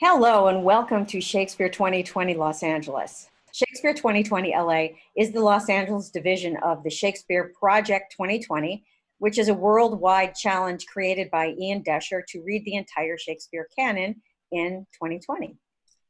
Hello and welcome to Shakespeare 2020 Los Angeles. Shakespeare 2020 LA is the Los Angeles division of the Shakespeare Project 2020, which is a worldwide challenge created by Ian Doescher to read the entire Shakespeare canon in 2020.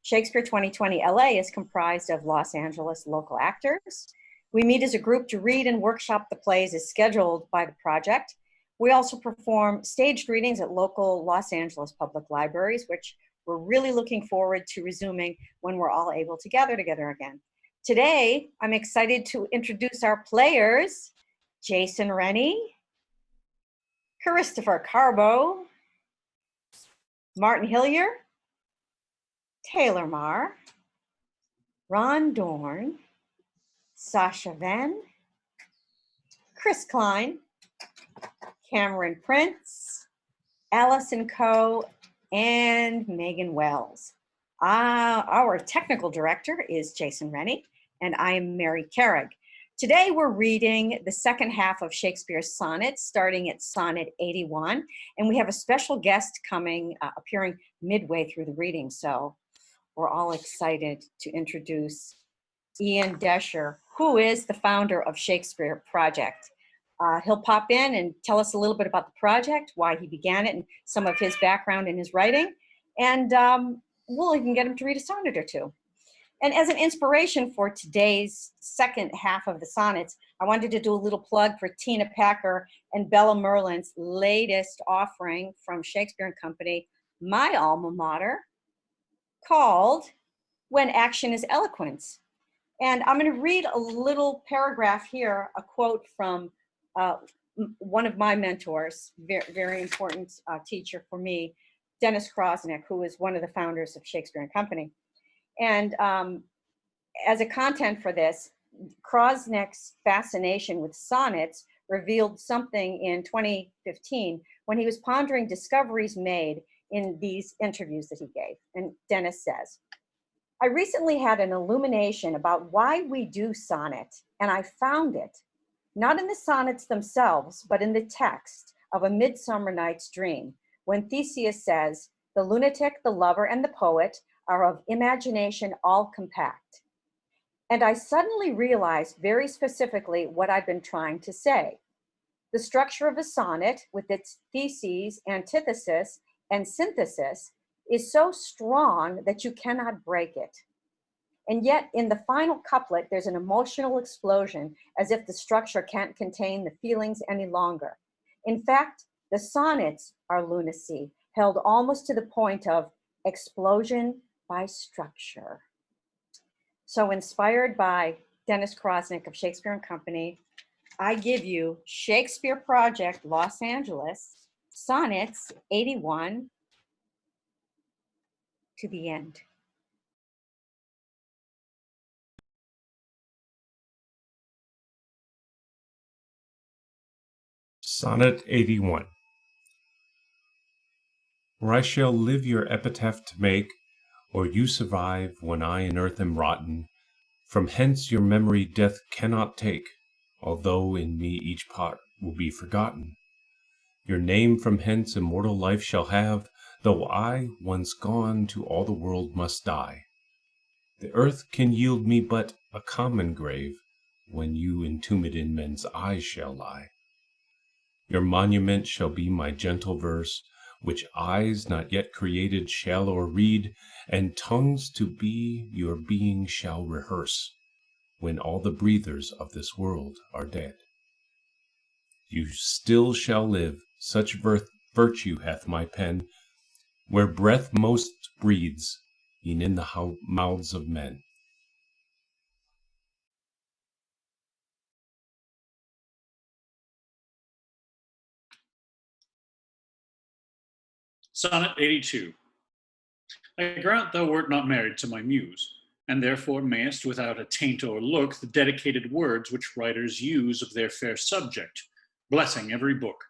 Shakespeare 2020 LA is comprised of Los Angeles local actors. We meet as a group to read and workshop the plays as scheduled by the project. We also perform staged readings at local Los Angeles public libraries, which we're really looking forward to resuming when we're all able to gather together again. Today, I'm excited to introduce our players, Jason Rennie, Christopher Carbo, Martin Hillier, Taylor Marr, Ron Dorn, Sasha Venn, Chris Klein, Cameron Prince, Allison Coe, and Megan Wells. Our technical director is Jason Rennie, and I am Mary Carrig. Today we're reading the second half of Shakespeare's Sonnets, starting at Sonnet 81, and we have a special guest coming, appearing midway through the reading, so we're all excited to introduce Ian Doescher, who is the founder of Shakespeare Project. He'll pop in and tell us a little bit about the project, why he began it, and some of his background in his writing. And we'll even get him to read a sonnet or two. And as an inspiration for today's second half of the sonnets, I wanted to do a little plug for Tina Packer and Bella Merlin's latest offering from Shakespeare and Company, my alma mater, called When Action is Eloquence. And I'm going to read a little paragraph here, a quote from one of my mentors, very important teacher for me, Dennis Krosnick, who is one of the founders of Shakespeare and Company. And as a content for this, Krosnick's fascination with sonnets revealed something in 2015 when he was pondering discoveries made in these interviews that he gave. And Dennis says, I recently had an illumination about why we do sonnet, and I found it not in the sonnets themselves, but in the text of A Midsummer Night's Dream, when Theseus says, the lunatic, the lover, and the poet are of imagination all compact. And I suddenly realized very specifically what I'd been trying to say. The structure of a sonnet, with its theses, antithesis, and synthesis, is so strong that you cannot break it. And yet, in the final couplet, there's an emotional explosion, as if the structure can't contain the feelings any longer. In fact, the sonnets are lunacy, held almost to the point of explosion by structure. So inspired by Dennis Krosnick of Shakespeare and Company, I give you Shakespeare Project Los Angeles, Sonnets 81 to the end. Sonnet 81. Or I shall live your epitaph to make, or you survive when I in earth am rotten, from hence your memory death cannot take, although in me each part will be forgotten. Your name from hence immortal life shall have, though I, once gone, to all the world must die. The earth can yield me but a common grave, when you entombed in men's eyes shall lie. Your monument shall be my gentle verse, which eyes not yet created shall o'erread, and tongues to be your being shall rehearse, when all the breathers of this world are dead. You still shall live, such virtue hath my pen, where breath most breathes, e'en in the mouths of men. Sonnet 82. I grant thou wert not married to my muse, and therefore mayest, without a taint or look, the dedicated words which writers use of their fair subject, blessing every book.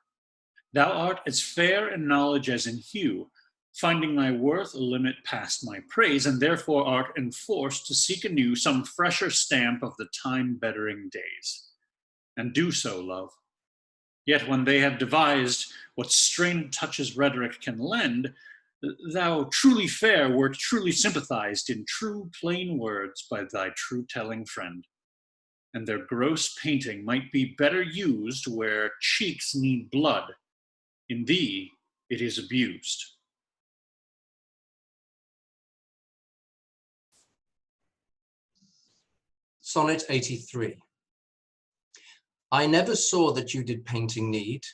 Thou art as fair in knowledge as in hue, finding thy worth a limit past my praise, and therefore art enforced to seek anew some fresher stamp of the time-bettering days. And do so, love. Yet when they have devised what strained touches rhetoric can lend, Thou truly fair wert truly sympathized in true plain words by thy true telling friend, and their gross painting might be better used where cheeks need blood. In thee it is abused. Sonnet 83. I never saw that you did painting need,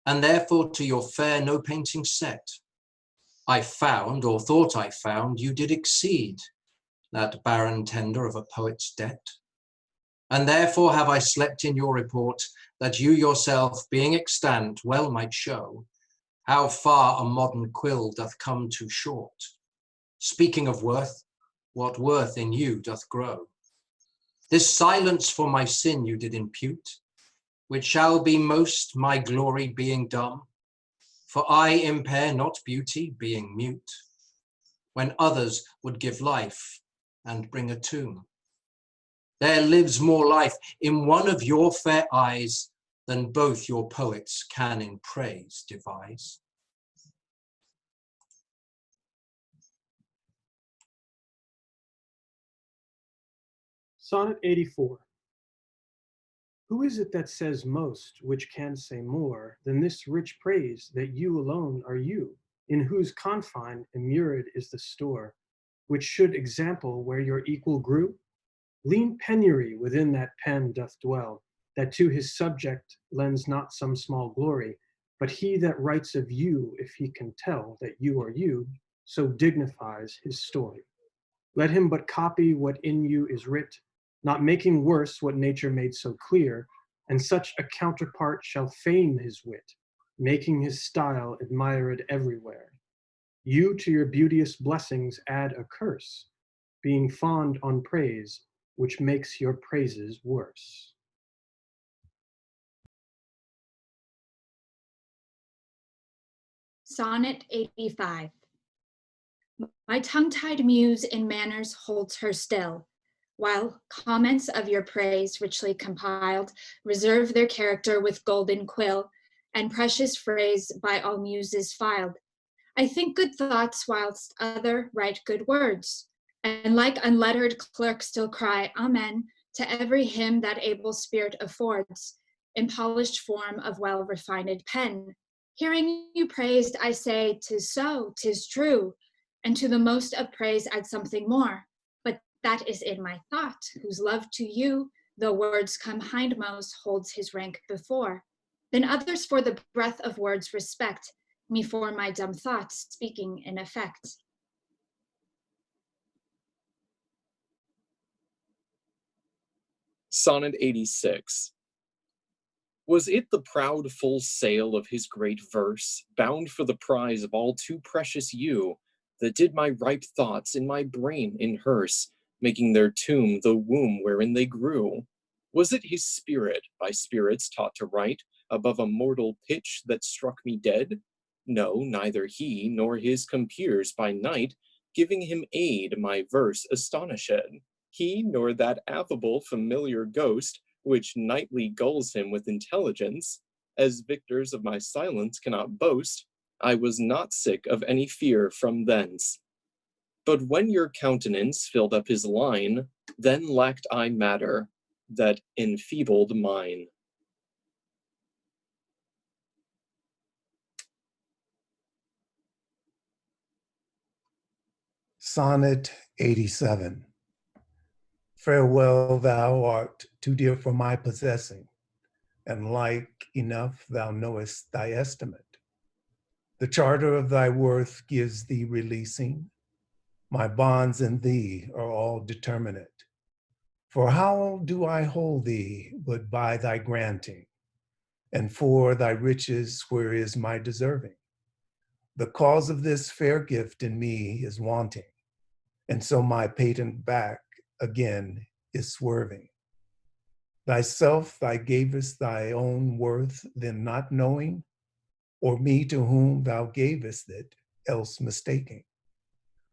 and therefore to your fair no painting set. I found, or thought I found, you did exceed that barren tender of a poet's debt. And therefore have I slept in your report, that you yourself, being extant, well might show how far a modern quill doth come too short. Speaking of worth, what worth in you doth grow. This silence for my sin you did impute, which shall be most my glory being dumb. For I impair not beauty being mute, when others would give life and bring a tomb. There lives more life in one of your fair eyes than both your poets can in praise devise. Sonnet 84. Who is it that says most, which can say more, than this rich praise that you alone are you, in whose confine immured is the store, which should example where your equal grew? Lean penury within that pen doth dwell, that to his subject lends not some small glory, but he that writes of you, if he can tell that you are you, so dignifies his story. Let him but copy what in you is writ, not making worse what nature made so clear, and such a counterpart shall fame his wit, making his style admired everywhere. You to your beauteous blessings add a curse, being fond on praise, which makes your praises worse. Sonnet 85. My tongue-tied muse in manners holds her still, while comments of your praise richly compiled reserve their character with golden quill, and precious phrase by all muses filed. I think good thoughts whilst other write good words, and like unlettered clerks still cry amen to every hymn that able spirit affords, in polished form of well-refined pen. Hearing you praised, I say, 'tis so, 'tis true, and to the most of praise add something more. But that is in my thought, whose love to you, though words come hindmost, holds his rank before. Then others for the breath of words respect, me for my dumb thoughts speaking in effect. Sonnet 86. Was it the proud full sail of his great verse, bound for the prize of all too precious you, that did my ripe thoughts in my brain inhearse, making their tomb the womb wherein they grew? Was it his spirit, by spirits taught to write, above a mortal pitch that struck me dead? No, neither he nor his compeers by night, giving him aid, my verse astonished. He nor that affable familiar ghost, which nightly gulls him with intelligence, as victors of my silence cannot boast, I was not sick of any fear from thence. But when your countenance filled up his line, then lacked I matter, that enfeebled mine. Sonnet 87. Farewell, thou art too dear for my possessing, and like enough thou knowest thy estimate. The charter of thy worth gives thee releasing. My bonds in thee are all determinate. For how do I hold thee but by thy granting? And for thy riches, where is my deserving? The cause of this fair gift in me is wanting, and so my patent back again is swerving. Thyself thou gavest thy own worth, then not knowing, or me to whom thou gavest it, else mistaking.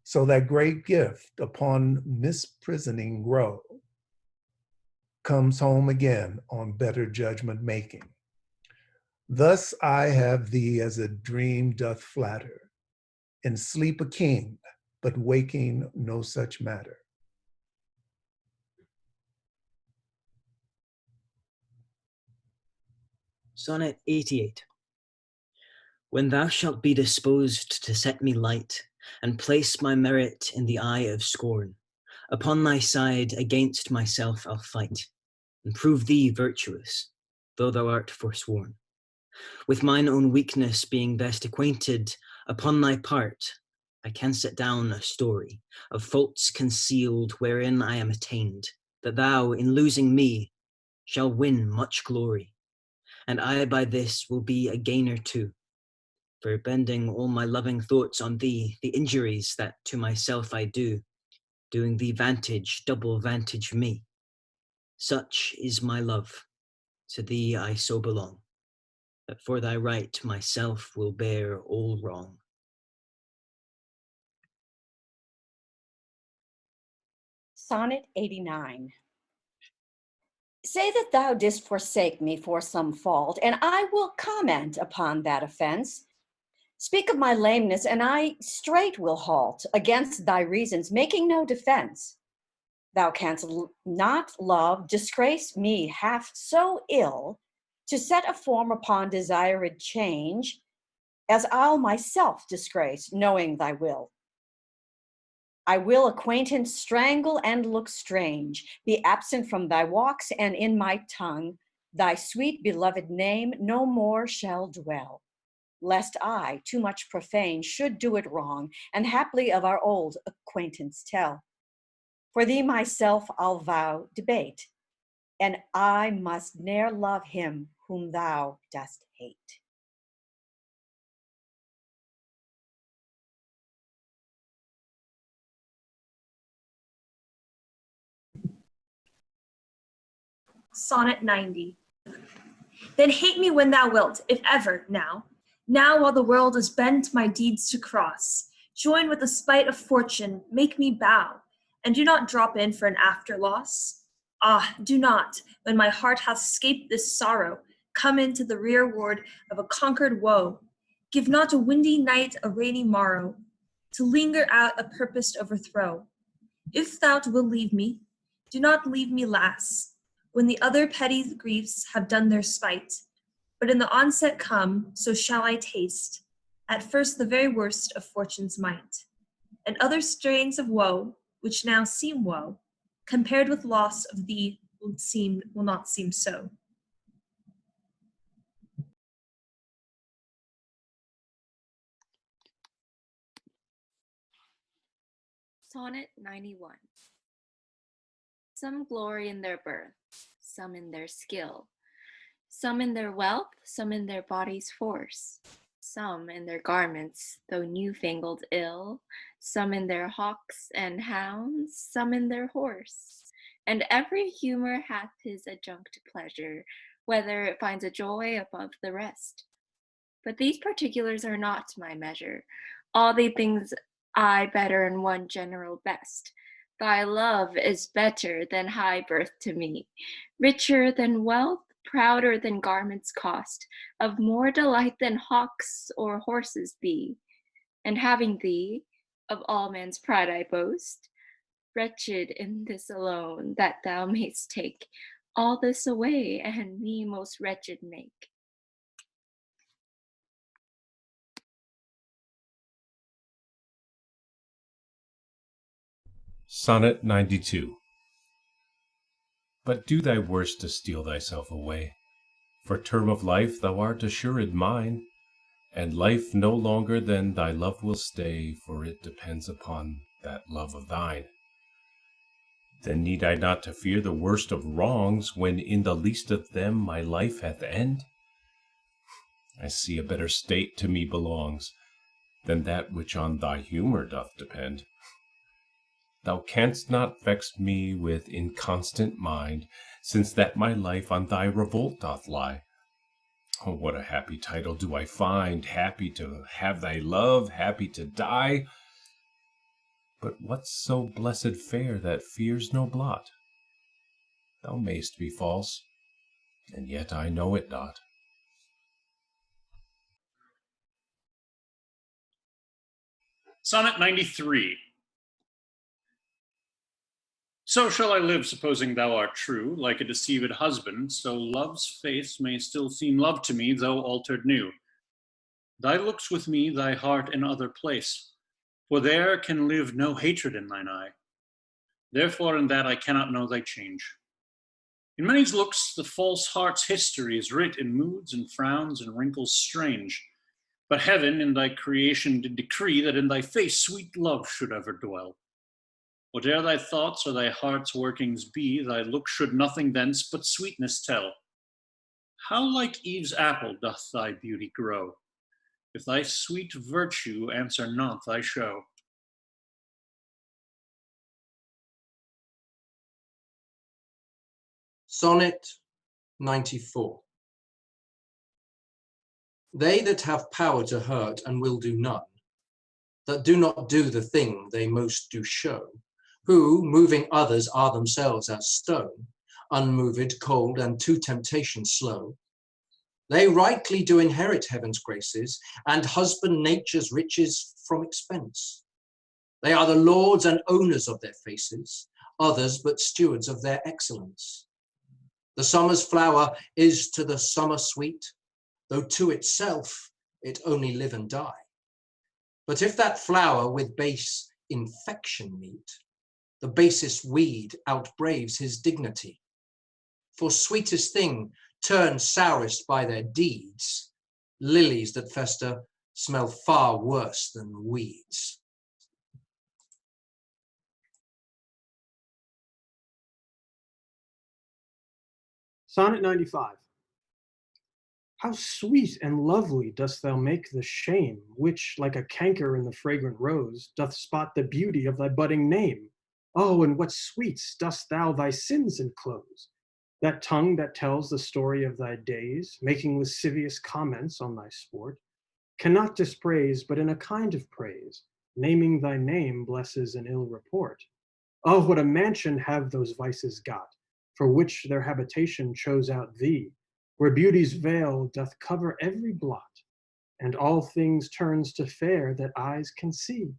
So that great gift upon misprisoning grow, comes home again on better judgment making. Thus I have thee as a dream doth flatter, in sleep a king, but waking no such matter. Sonnet 88. When thou shalt be disposed to set me light, and place my merit in the eye of scorn, upon thy side against myself I'll fight, and prove thee virtuous, though thou art forsworn. With mine own weakness being best acquainted, upon thy part I can set down a story of faults concealed wherein I am attained, that thou, in losing me, shall win much glory. And I by this will be a gainer too, for bending all my loving thoughts on thee, the injuries that to myself I do, doing thee vantage, double vantage me. Such is my love, to thee I so belong, that for thy right myself will bear all wrong. Sonnet 89. Say that thou didst forsake me for some fault, and I will comment upon that offense. Speak of my lameness, and I straight will halt against thy reasons, making no defense. Thou canst not, love, disgrace me half so ill, to set a form upon desired change, as I'll myself disgrace, knowing thy will. I will acquaintance strangle and look strange, be absent from thy walks, and in my tongue thy sweet beloved name no more shall dwell, lest I, too much profane, should do it wrong, and haply of our old acquaintance tell. For thee myself I'll vow debate, and I must ne'er love him whom thou dost hate. Sonnet 90. Then hate me when thou wilt, if ever, now while the world is bent my deeds to cross. Join with the spite of fortune, make me bow, and do not drop in for an after loss. Ah, do not, when my heart hath scaped this sorrow, come into the rearward of a conquered woe. Give not a windy night a rainy morrow, to linger out a purposed overthrow. If thou wilt leave me, do not leave me last, when the other petty griefs have done their spite, but in the onset come, so shall I taste, at first the very worst of fortune's might, and other strains of woe, which now seem woe, compared with loss of thee will not seem so. Sonnet 91. Some glory in their birth, some in their skill, some in their wealth, some in their body's force, some in their garments, though newfangled ill, some in their hawks and hounds, some in their horse. And every humor hath his adjunct pleasure, whether it finds a joy above the rest. But these particulars are not my measure. All the things I better in one general best. Thy love is better than high birth to me, richer than wealth, prouder than garments cost, of more delight than hawks or horses be. And having thee, of all man's pride I boast, wretched in this alone, that thou mayst take all this away and me most wretched make. Sonnet 92. But do thy worst to steal thyself away. For term of life thou art assured mine, and life no longer than thy love will stay, for it depends upon that love of thine. Then need I not to fear the worst of wrongs, when in the least of them my life hath end? I see a better state to me belongs, than that which on thy humour doth depend. Thou canst not vex me with inconstant mind, since that my life on thy revolt doth lie. Oh, what a happy title do I find, happy to have thy love, happy to die. But what's so blessed fair that fears no blot? Thou mayst be false, and yet I know it not. Sonnet 93. So shall I live, supposing thou art true, like a deceived husband, so love's face may still seem love to me, though altered new. Thy looks with me, thy heart in other place, for there can live no hatred in thine eye. Therefore in that I cannot know thy change. In many's looks the false heart's history is writ in moods and frowns and wrinkles strange. But heaven in thy creation did decree that in thy face sweet love should ever dwell. Whate'er thy thoughts or thy heart's workings be, thy look should nothing thence but sweetness tell. How like Eve's apple doth thy beauty grow, if thy sweet virtue answer not thy show. Sonnet 94. They that have power to hurt and will do none, that do not do the thing they most do show, who, moving others, are themselves as stone, unmoved, cold, and to temptation slow, they rightly do inherit heaven's graces, and husband nature's riches from expense. They are the lords and owners of their faces, others but stewards of their excellence. The summer's flower is to the summer sweet, though to itself it only live and die. But if that flower with base infection meet, the basest weed outbraves his dignity. For sweetest thing turn sourest by their deeds, lilies that fester smell far worse than weeds. Sonnet 95. How sweet and lovely dost thou make the shame, which, like a canker in the fragrant rose, doth spot the beauty of thy budding name. Oh, and what sweets dost thou thy sins enclose! That tongue that tells the story of thy days, making lascivious comments on thy sport, cannot dispraise but in a kind of praise, naming thy name blesses an ill report. Oh, what a mansion have those vices got, for which their habitation chose out thee, where beauty's veil doth cover every blot, and all things turns to fair that eyes can see.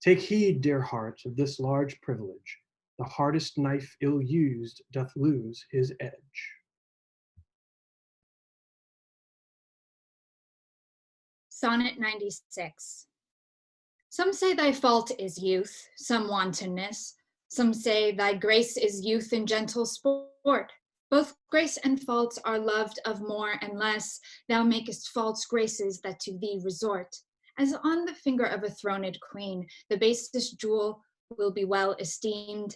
Take heed, dear heart, of this large privilege. The hardest knife ill used doth lose his edge. Sonnet 96. Some say thy fault is youth, some wantonness. Some say thy grace is youth in gentle sport. Both grace and faults are loved of more and less. Thou makest false graces that to thee resort. As on the finger of a throned queen, the basest jewel will be well esteemed.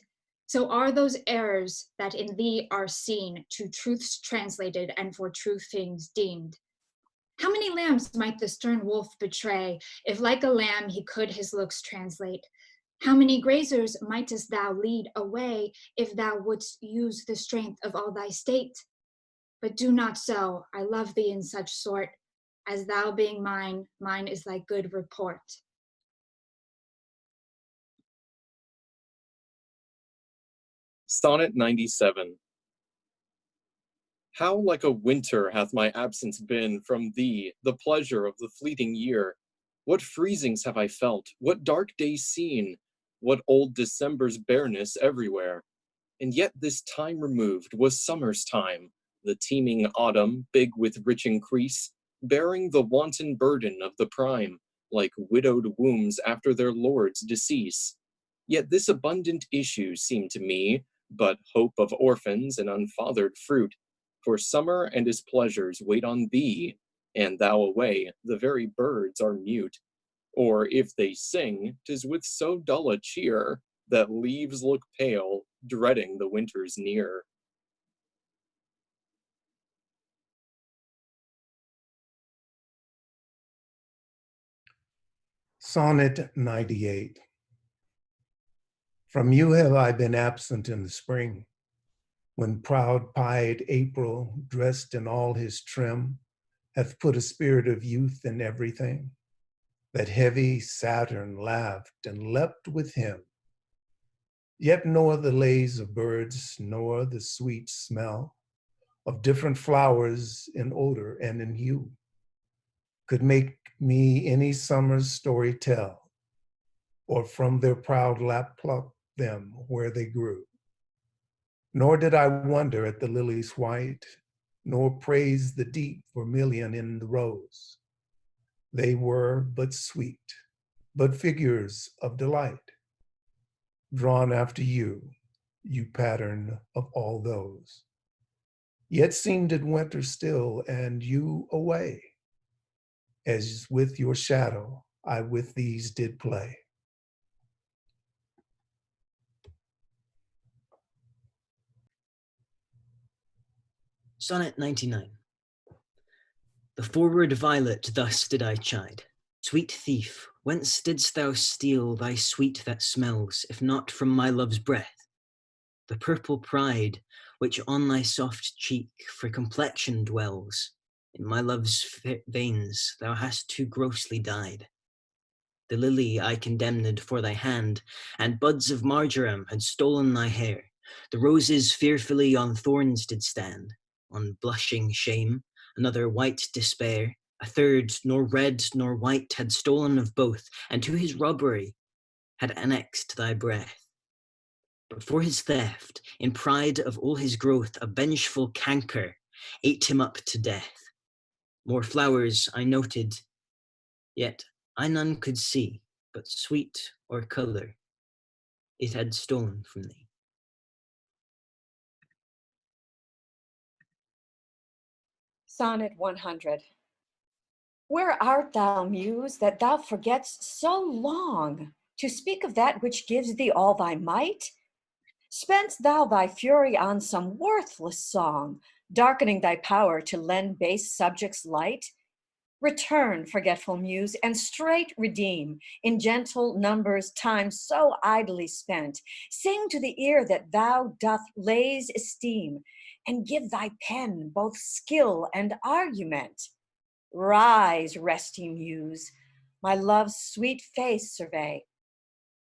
So are those errors that in thee are seen, to truths translated and for true things deemed. How many lambs might the stern wolf betray, if like a lamb he could his looks translate? How many grazers mightest thou lead away, if thou wouldst use the strength of all thy state? But do not so, I love thee in such sort, as thou being mine, mine is thy good report. Sonnet 97. How like a winter hath my absence been from thee, the pleasure of the fleeting year! What freezings have I felt, what dark days seen, what old December's bareness everywhere! And yet this time removed was summer's time, the teeming autumn, big with rich increase, bearing the wanton burden of the prime, like widowed wombs after their lord's decease. Yet this abundant issue seemed to me but hope of orphans and unfathered fruit, for summer and his pleasures wait on thee, and thou away, the very birds are mute. Or if they sing, 'tis with so dull a cheer that leaves look pale, dreading the winter's near. Sonnet 98. From you have I been absent in the spring, when proud-pied April, dressed in all his trim, hath put a spirit of youth in everything. That heavy Saturn laughed and leapt with him. Yet nor the lays of birds, nor the sweet smell of different flowers in odor and in hue could make me any summer's story tell, or from their proud lap pluck them where they grew. Nor did I wonder at the lilies white, nor praise the deep vermilion in the rose. They were but sweet, but figures of delight, drawn after you, you pattern of all those. Yet seemed it winter still, and you away, as with your shadow I with these did play. Sonnet 99. The forward violet thus did I chide. Sweet thief, whence didst thou steal thy sweet that smells, if not from my love's breath? The purple pride, which on thy soft cheek for complexion dwells, in my love's veins thou hast too grossly dyed. The lily I condemned for thy hand, and buds of marjoram had stolen thy hair. The roses fearfully on thorns did stand, on blushing shame, another white despair, a third nor red nor white had stolen of both, and to his robbery had annexed thy breath. But for his theft, in pride of all his growth, a vengeful canker ate him up to death. More flowers I noted, yet I none could see, but sweet or colour it had stolen from thee. Sonnet 100. Where art thou, Muse, that thou forgetst so long to speak of that which gives thee all thy might? Spend'st thou thy fury on some worthless song, darkening thy power to lend base subjects light? Return, forgetful Muse, and straight redeem in gentle numbers time so idly spent. Sing to the ear that thou doth lays esteem, and give thy pen both skill and argument. Rise, resty Muse, my love's sweet face survey.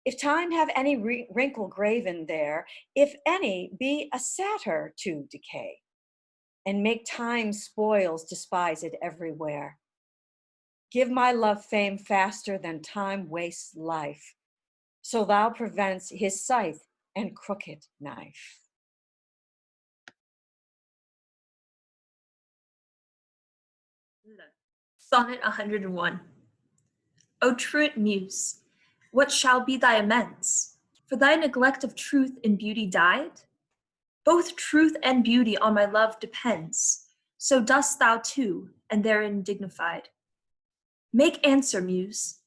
If time have any wrinkle graven there, if any be a satyr to decay, and make time's spoils despised everywhere. Give my love fame faster than time wastes life, so thou prevents his scythe and crooked knife. Sonnet 101. O truant Muse, what shall be thy amends? For thy neglect of truth and beauty died? Both truth and beauty on my love depends, so dost thou too, and therein dignified. Make answer, Muse.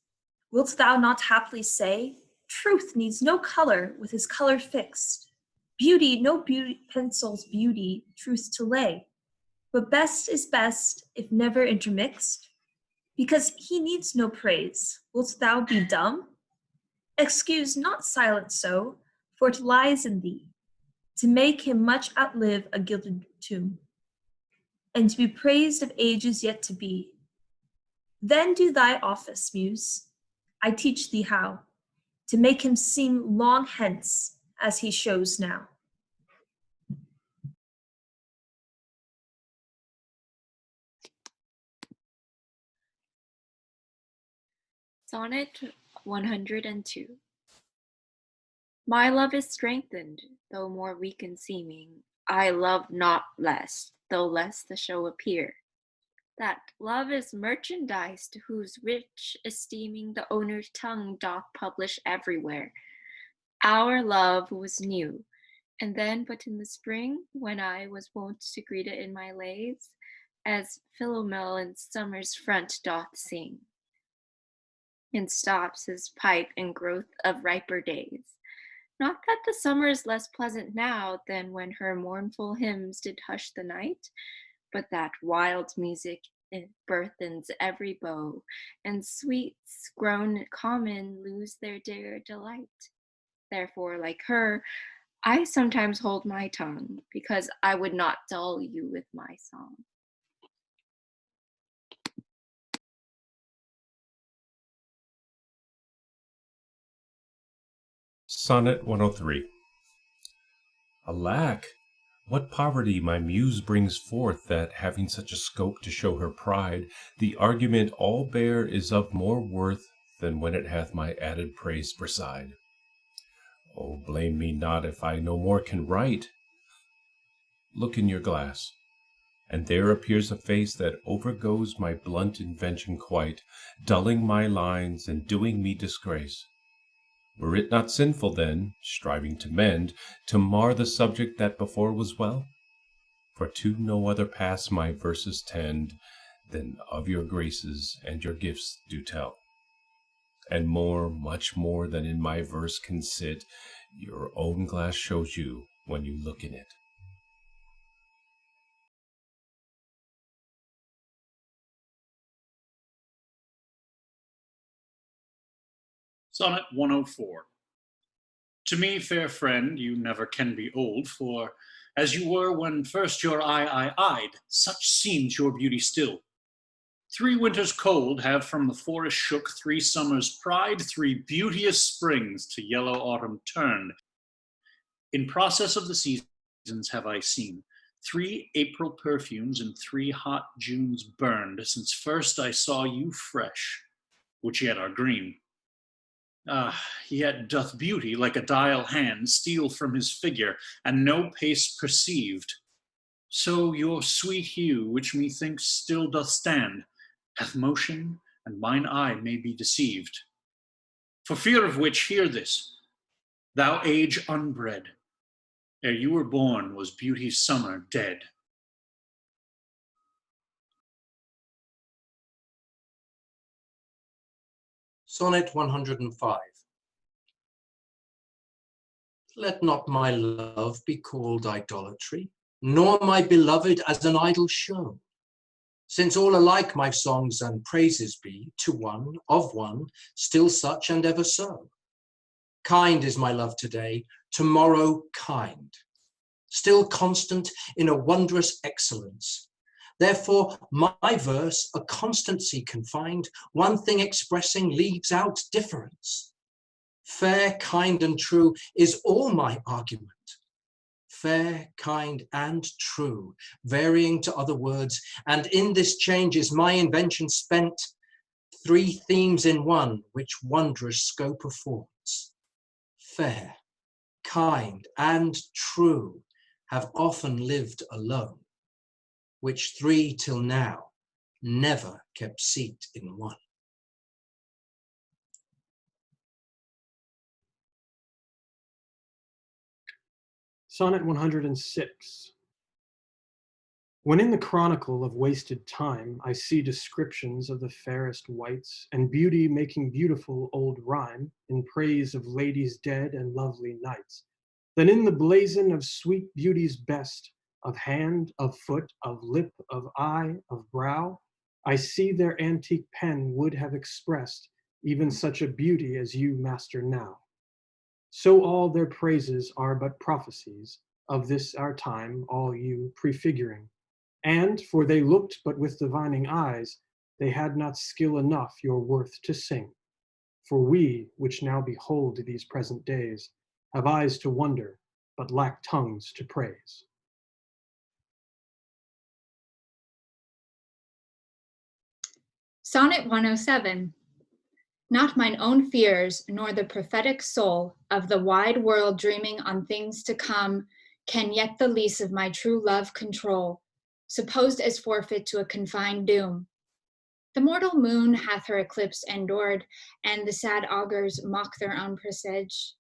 Wilt thou not haply say, truth needs no color with his color fixed, beauty no beauty pencils beauty truth to lay, but best is best if never intermixed? Because he needs no praise, wilt thou be dumb? Excuse not silence so, for it lies in thee, to make him much outlive a gilded tomb, and to be praised of ages yet to be. Then do thy office, Muse. I teach thee how, to make him seem long hence as he shows now. Sonnet 102. My love is strengthened, though more weak in seeming. I love not less, though less the show appear. That love is merchandise, whose rich esteeming the owner's tongue doth publish everywhere. Our love was new, and then but in the spring, when I was wont to greet it in my lays, as Philomel in summer's front doth sing, and stops his pipe in growth of riper days. Not that the summer is less pleasant now than when her mournful hymns did hush the night, but that wild music burthens every bow, and sweets grown common lose their dear delight. Therefore, like her, I sometimes hold my tongue, because I would not dull you with my song. Sonnet 103. Alack, what poverty my muse brings forth, that, having such a scope to show her pride, the argument all bare is of more worth than when it hath my added praise beside. Oh, blame me not if I no more can write. Look in your glass, and there appears a face that overgoes my blunt invention quite, dulling my lines and doing me disgrace. Were it not sinful then, striving to mend, to mar the subject that before was well? For to no other pass my verses tend than of your graces and your gifts do tell. And more, much more than in my verse can sit, your own glass shows you when you look in it. Sonnet 104. To me, fair friend, you never can be old, for as you were when first your eye I eyed, such seems your beauty still. 3 winters cold have from the forest shook, 3 summers pride, 3 beauteous springs to yellow autumn turned. In process of the seasons have I seen 3 April perfumes and 3 hot Junes burned, since first I saw you fresh, which yet are green. Ah, yet doth beauty, like a dial hand, steal from his figure, and no pace perceived. So your sweet hue, which methinks still doth stand, hath motion, and mine eye may be deceived. For fear of which, hear this, thou age unbred, ere you were born was beauty's summer dead. Sonnet 105. Let not my love be called idolatry, nor my beloved as an idle show. Since all alike my songs and praises be, to one, of one, still such and ever so. Kind is my love today, tomorrow kind, still constant in a wondrous excellence. Therefore my verse a constancy can find, one thing expressing leaves out difference. Fair, kind, and true is all my argument. Fair, kind, and true, varying to other words, and in this change is my invention spent, 3 themes in one, which wondrous scope affords. Fair, kind, and true have often lived alone, which 3 till now never kept seat in one. Sonnet 106. When in the chronicle of wasted time I see descriptions of the fairest wights, and beauty making beautiful old rhyme in praise of ladies dead and lovely knights, then in the blazon of sweet beauty's best, of hand, of foot, of lip, of eye, of brow, I see their antique pen would have expressed even such a beauty as you master now. So all their praises are but prophecies of this our time, all you prefiguring. And, for they looked but with divining eyes, they had not skill enough your worth to sing. For we, which now behold these present days, have eyes to wonder, but lack tongues to praise. Sonnet 107. Not mine own fears, nor the prophetic soul of the wide world dreaming on things to come, can yet the lease of my true love control, supposed as forfeit to a confined doom. The mortal moon hath her eclipse endured, and the sad augurs mock their own presage.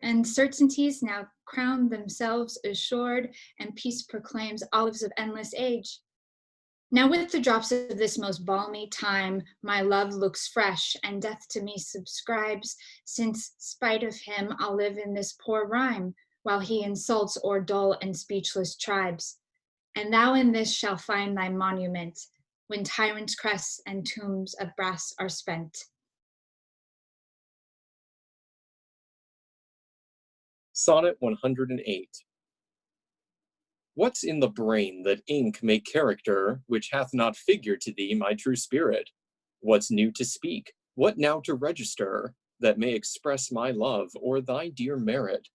And certainties now crown themselves assured, and peace proclaims olives of endless age. Now with the drops of this most balmy time, my love looks fresh, and death to me subscribes, since, spite of him, I'll live in this poor rhyme, while he insults o'er dull and speechless tribes. And thou in this shall find thy monument, when tyrants' crests and tombs of brass are spent. Sonnet 108. What's in the brain that ink may character, which hath not figured to thee my true spirit? What's new to speak? What now to register, that may express my love or thy dear merit?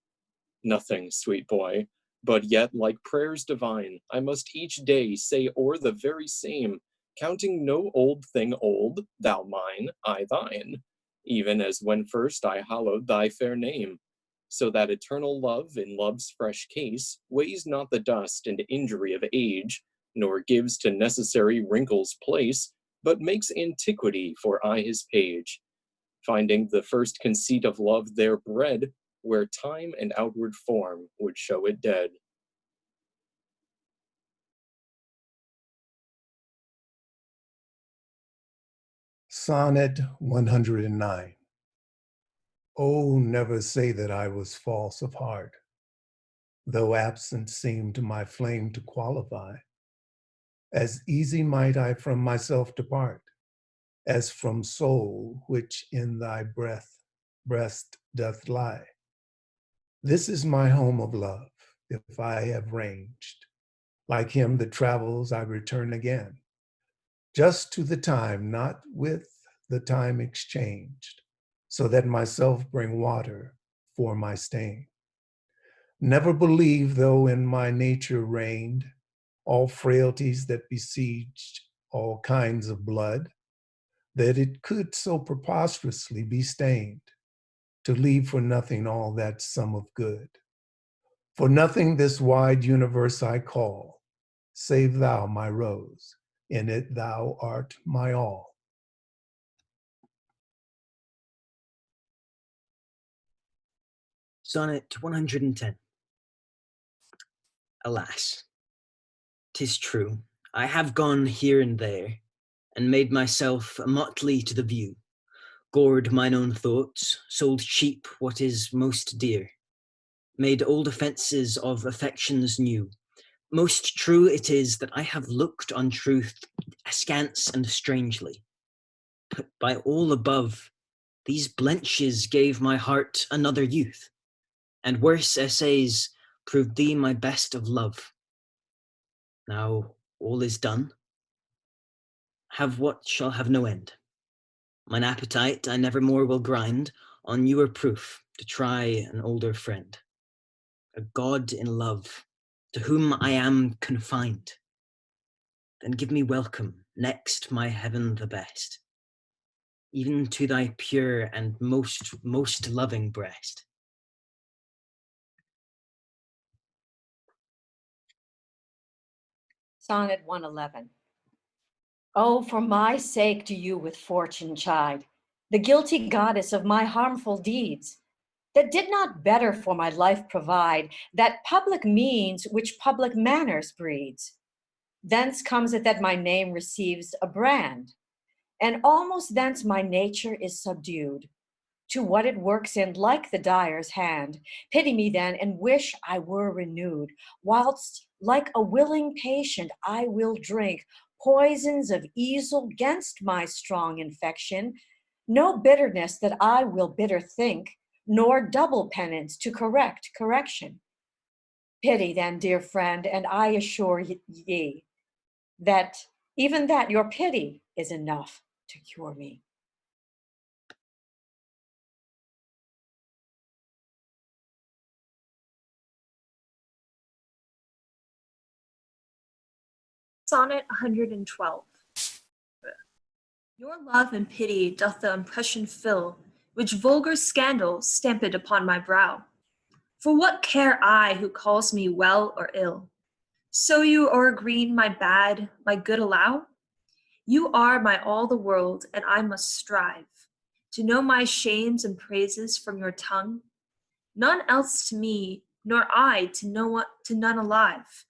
Nothing, sweet boy, but yet like prayers divine, I must each day say o'er the very same, counting no old thing old, thou mine, I thine, even as when first I hallowed thy fair name, so that eternal love in love's fresh case weighs not the dust and injury of age, nor gives to necessary wrinkles place, but makes antiquity for aye his page, finding the first conceit of love there bred, where time and outward form would show it dead. Sonnet 109. Oh, never say that I was false of heart, though absent seemed my flame to qualify. As easy might I from myself depart, as from soul which in thy breast doth lie. This is my home of love, if I have ranged. Like him that travels, I return again, just to the time, not with the time exchanged, so that myself bring water for my stain. Never believe, though in my nature reigned all frailties that besieged all kinds of blood, that it could so preposterously be stained, to leave for nothing all that sum of good. For nothing this wide universe I call, save thou my rose, in it thou art my all. Sonnet 110. Alas, 'tis true, I have gone here and there, and made myself a motley to the view, gored mine own thoughts, sold cheap what is most dear, made old offences of affections new. Most true it is that I have looked on truth askance and strangely, but by all above, these blenches gave my heart another youth, and worse essays proved thee my best of love. Now all is done, have what shall have no end. Mine appetite I never more will grind on newer proof to try an older friend. A God in love, to whom I am confined. Then give me welcome, next my heaven the best, even to thy pure and most loving breast. Sonnet 111. Oh, for my sake do you with fortune chide, the guilty goddess of my harmful deeds, that did not better for my life provide that public means which public manners breeds. Thence comes it that my name receives a brand, and almost thence my nature is subdued to what it works in like the dyer's hand. Pity me then, and wish I were renewed, whilst like a willing patient I will drink poisons of easel 'gainst my strong infection, no bitterness that I will bitter think, nor double penance to correct correction. Pity then, dear friend, and I assure ye that even that your pity is enough to cure me. Sonnet 112. Your love and pity doth the impression fill, which vulgar scandal stamped upon my brow. For what care I who calls me well or ill? Sow you o'er green my bad, my good allow? You are my all the world, and I must strive to know my shames and praises from your tongue. None else to me, nor I to none alive,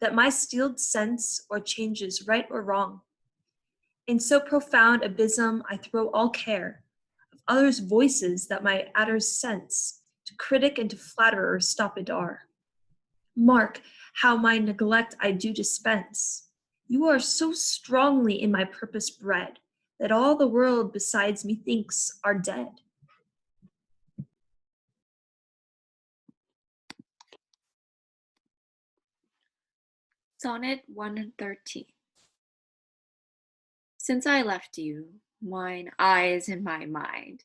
that my steeled sense or changes right or wrong. In so profound abysm I throw all care of others' voices that my adders sense, to critic and to flatterer stopped are. Mark how my neglect I do dispense. You are so strongly in my purpose bred, that all the world besides me thinks are dead. Sonnet 113. Since I left you, mine eye is in my mind,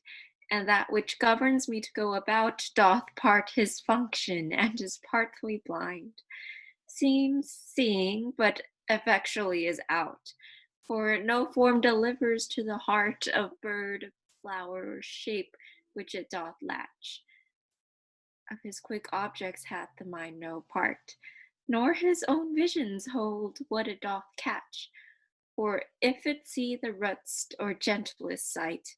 and that which governs me to go about doth part his function, and is partly blind. Seems seeing, but effectually is out. For no form delivers to the heart of bird, flower, or shape which it doth latch. Of his quick objects hath the mind no part, nor his own visions hold what it doth catch. For if it see the rudest or gentlest sight,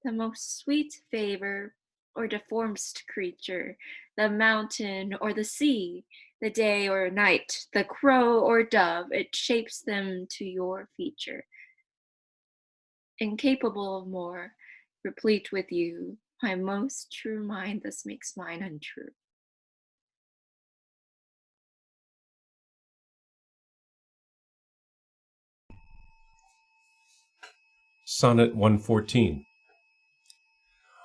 the most sweet favor or deformedst creature, the mountain or the sea, the day or night, the crow or dove, it shapes them to your feature. Incapable of more, replete with you, my most true mind thus makes mine untrue. Sonnet 114.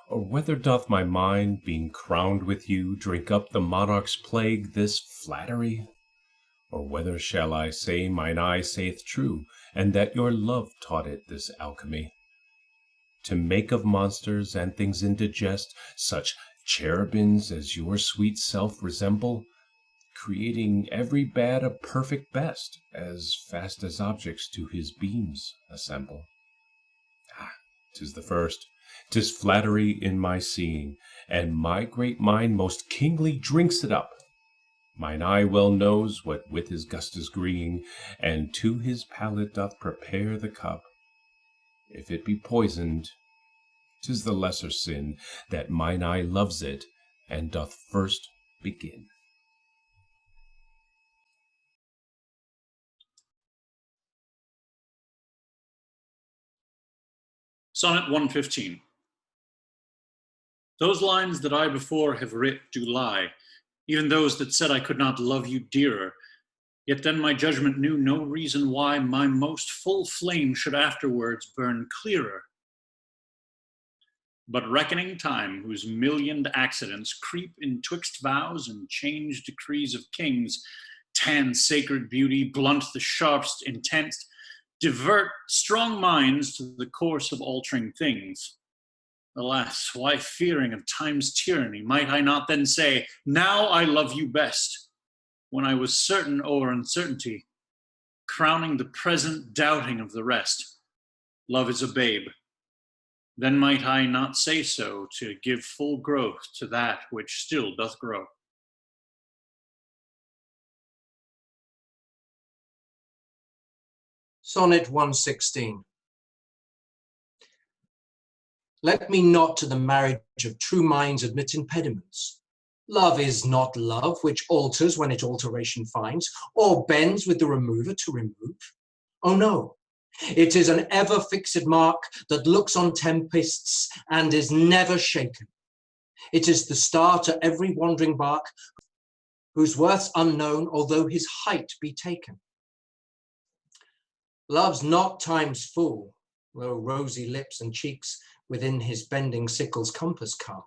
Or whether doth my mind, being crowned with you, drink up the monarch's plague, this flattery? Or whether shall I say mine eye saith true, and that your love taught it this alchemy? To make of monsters and things indigest such cherubins as your sweet self resemble, creating every bad a perfect best, as fast as objects to his beams assemble. 'Tis the first, 'tis flattery in my seeing, and my great mind most kingly drinks it up. Mine eye well knows what with his gust is agreeing, and to his palate doth prepare the cup. If it be poisoned, 'tis the lesser sin that mine eye loves it, and doth first begin. Sonnet 115. Those lines that I before have writ do lie, even those that said I could not love you dearer. Yet then my judgment knew no reason why my most full flame should afterwards burn clearer. But reckoning time, whose millioned accidents creep in twixt vows and change decrees of kings, tan sacred beauty, blunt the sharpest intent, divert strong minds to the course of altering things. Alas, why fearing of time's tyranny might I not then say, now I love you best, when I was certain o'er uncertainty, crowning the present doubting of the rest. Love is a babe. Then might I not say so to give full growth to that which still doth grow. Sonnet 116. Let me not to the marriage of true minds admit impediments. Love is not love, which alters when it alteration finds, or bends with the remover to remove. Oh no, it is an ever fixed mark that looks on tempests and is never shaken. It is the star to every wandering bark, whose worth's unknown, although his height be taken. Love's not time's fool, though rosy lips and cheeks within his bending sickle's compass calm.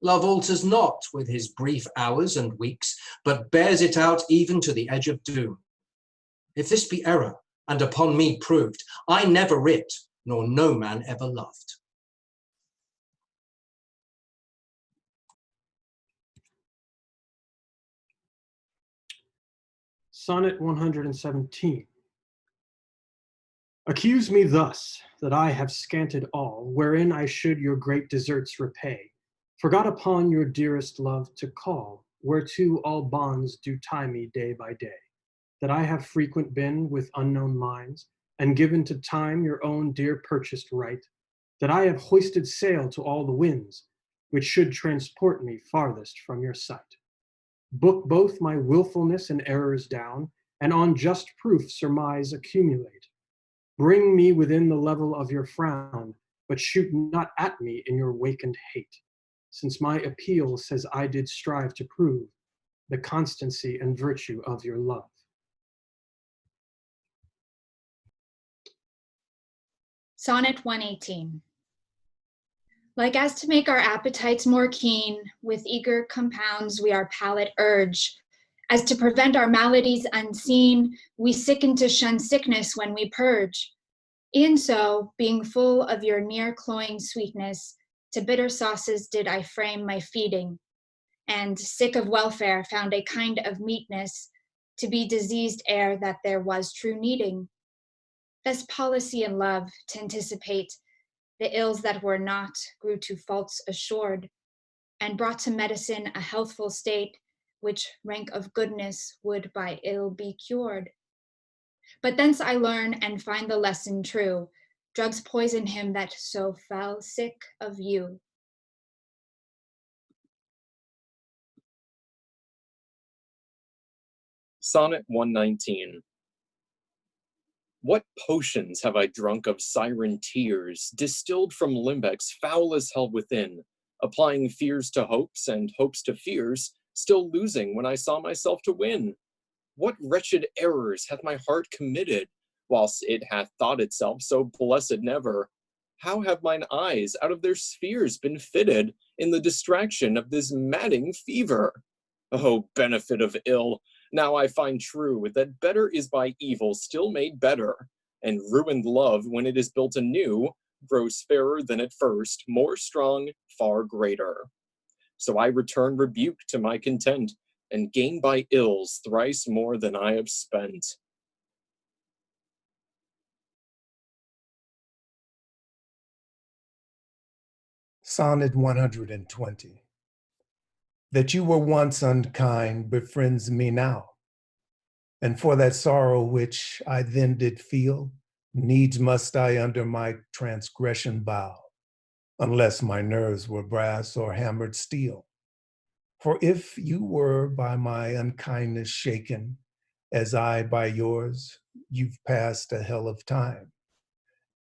Love alters not with his brief hours and weeks, but bears it out even to the edge of doom. If this be error, and upon me proved, I never writ, nor no man ever loved. Sonnet 117. Accuse me thus, that I have scanted all, wherein I should your great deserts repay, forgot upon your dearest love to call, whereto all bonds do tie me day by day, that I have frequent been with unknown minds, and given to time your own dear purchased right, that I have hoisted sail to all the winds, which should transport me farthest from your sight. Book both my willfulness and errors down, and on just proof surmise accumulate. Bring me within the level of your frown, but shoot not at me in your wakened hate, since my appeal says I did strive to prove the constancy and virtue of your love. Sonnet 118. Like as to make our appetites more keen, with eager compounds we our palate urge, as to prevent our maladies unseen, we sicken to shun sickness when we purge. E'en so, being full of your near cloying sweetness, to bitter sauces did I frame my feeding, and sick of welfare found a kind of meekness, to be diseased ere that there was true needing. Thus policy and love, to anticipate the ills that were not, grew to faults assured, and brought to medicine a healthful state, which rank of goodness would by ill be cured. But thence I learn and find the lesson true, drugs poison him that so fell sick of you. Sonnet 119. What potions have I drunk of siren tears, distilled from limbecks foul as hell within, applying fears to hopes and hopes to fears, still losing when I saw myself to win? What wretched errors hath my heart committed, whilst it hath thought itself so blessed never? How have mine eyes out of their spheres been fitted in the distraction of this madding fever? O benefit of ill! Now I find true that better is by evil still made better, and ruined love, when it is built anew, grows fairer than at first, more strong, far greater. So I return rebuke to my content, and gain by ills thrice more than I have spent. Sonnet 120. That you were once unkind befriends me now, and for that sorrow which I then did feel, needs must I under my transgression bow, unless my nerves were brass or hammered steel. For if you were by my unkindness shaken, as I by yours, you've passed a hell of time.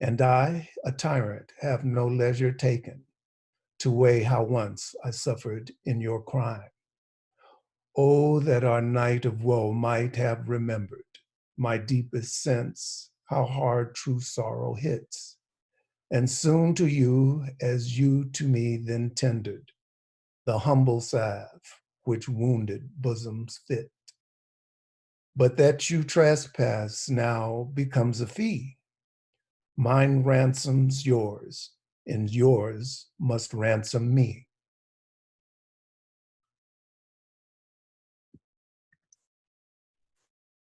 And I, a tyrant, have no leisure taken to weigh how once I suffered in your crime. Oh, that our night of woe might have remembered my deepest sense, how hard true sorrow hits, and soon to you, as you to me then tendered, the humble salve which wounded bosoms fit. But that you trespass now becomes a fee. Mine ransoms yours, and yours must ransom me.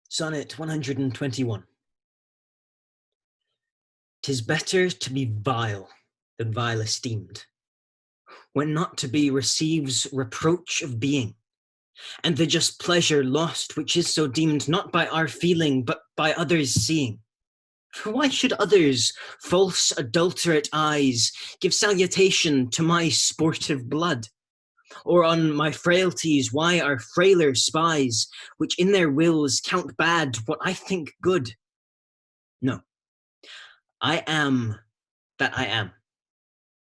Sonnet 121. 'Tis better to be vile than vile esteemed, when not to be receives reproach of being, and the just pleasure lost which is so deemed not by our feeling but by others' seeing. For why should others, false adulterate eyes, give salutation to my sportive blood? Or on my frailties why are frailer spies, which in their wills count bad what I think good? No, I am that I am,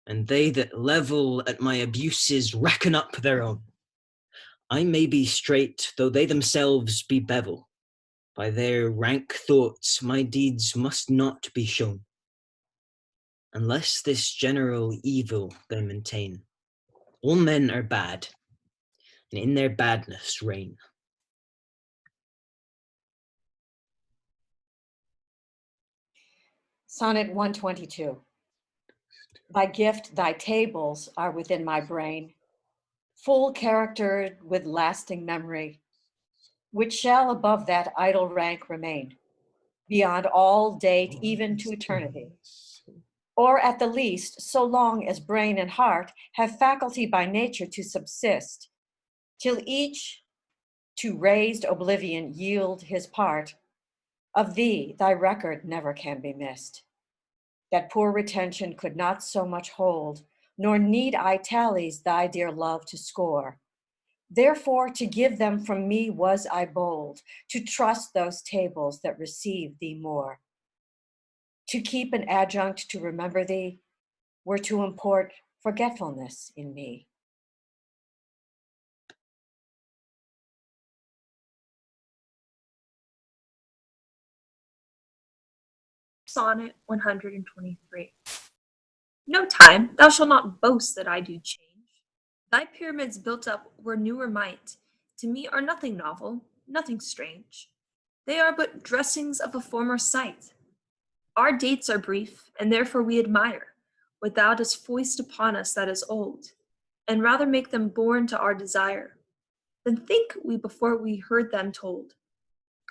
and they that level at my abuses reckon up their own. I may be straight, though they themselves be bevel. By their rank thoughts my deeds must not be shown, unless this general evil they maintain. All men are bad, and in their badness reign. Sonnet 122. Thy gift, thy tables are within my brain, full charactered with lasting memory, which shall above that idle rank remain, beyond all date, even to eternity. Or at the least, so long as brain and heart have faculty by nature to subsist, till each to raised oblivion yield his part, of thee thy record never can be missed. That poor retention could not so much hold, nor need I tallies thy dear love to score. Therefore to give them from me was I bold, to trust those tables that receive thee more. To keep an adjunct to remember thee were to import forgetfulness in me. Sonnet 123. No time, thou shalt not boast that I do change. Thy pyramids built up were newer might, to me are nothing novel, nothing strange. They are but dressings of a former sight. Our dates are brief, and therefore we admire what thou dost foist upon us that is old, and rather make them born to our desire, than think we before we heard them told.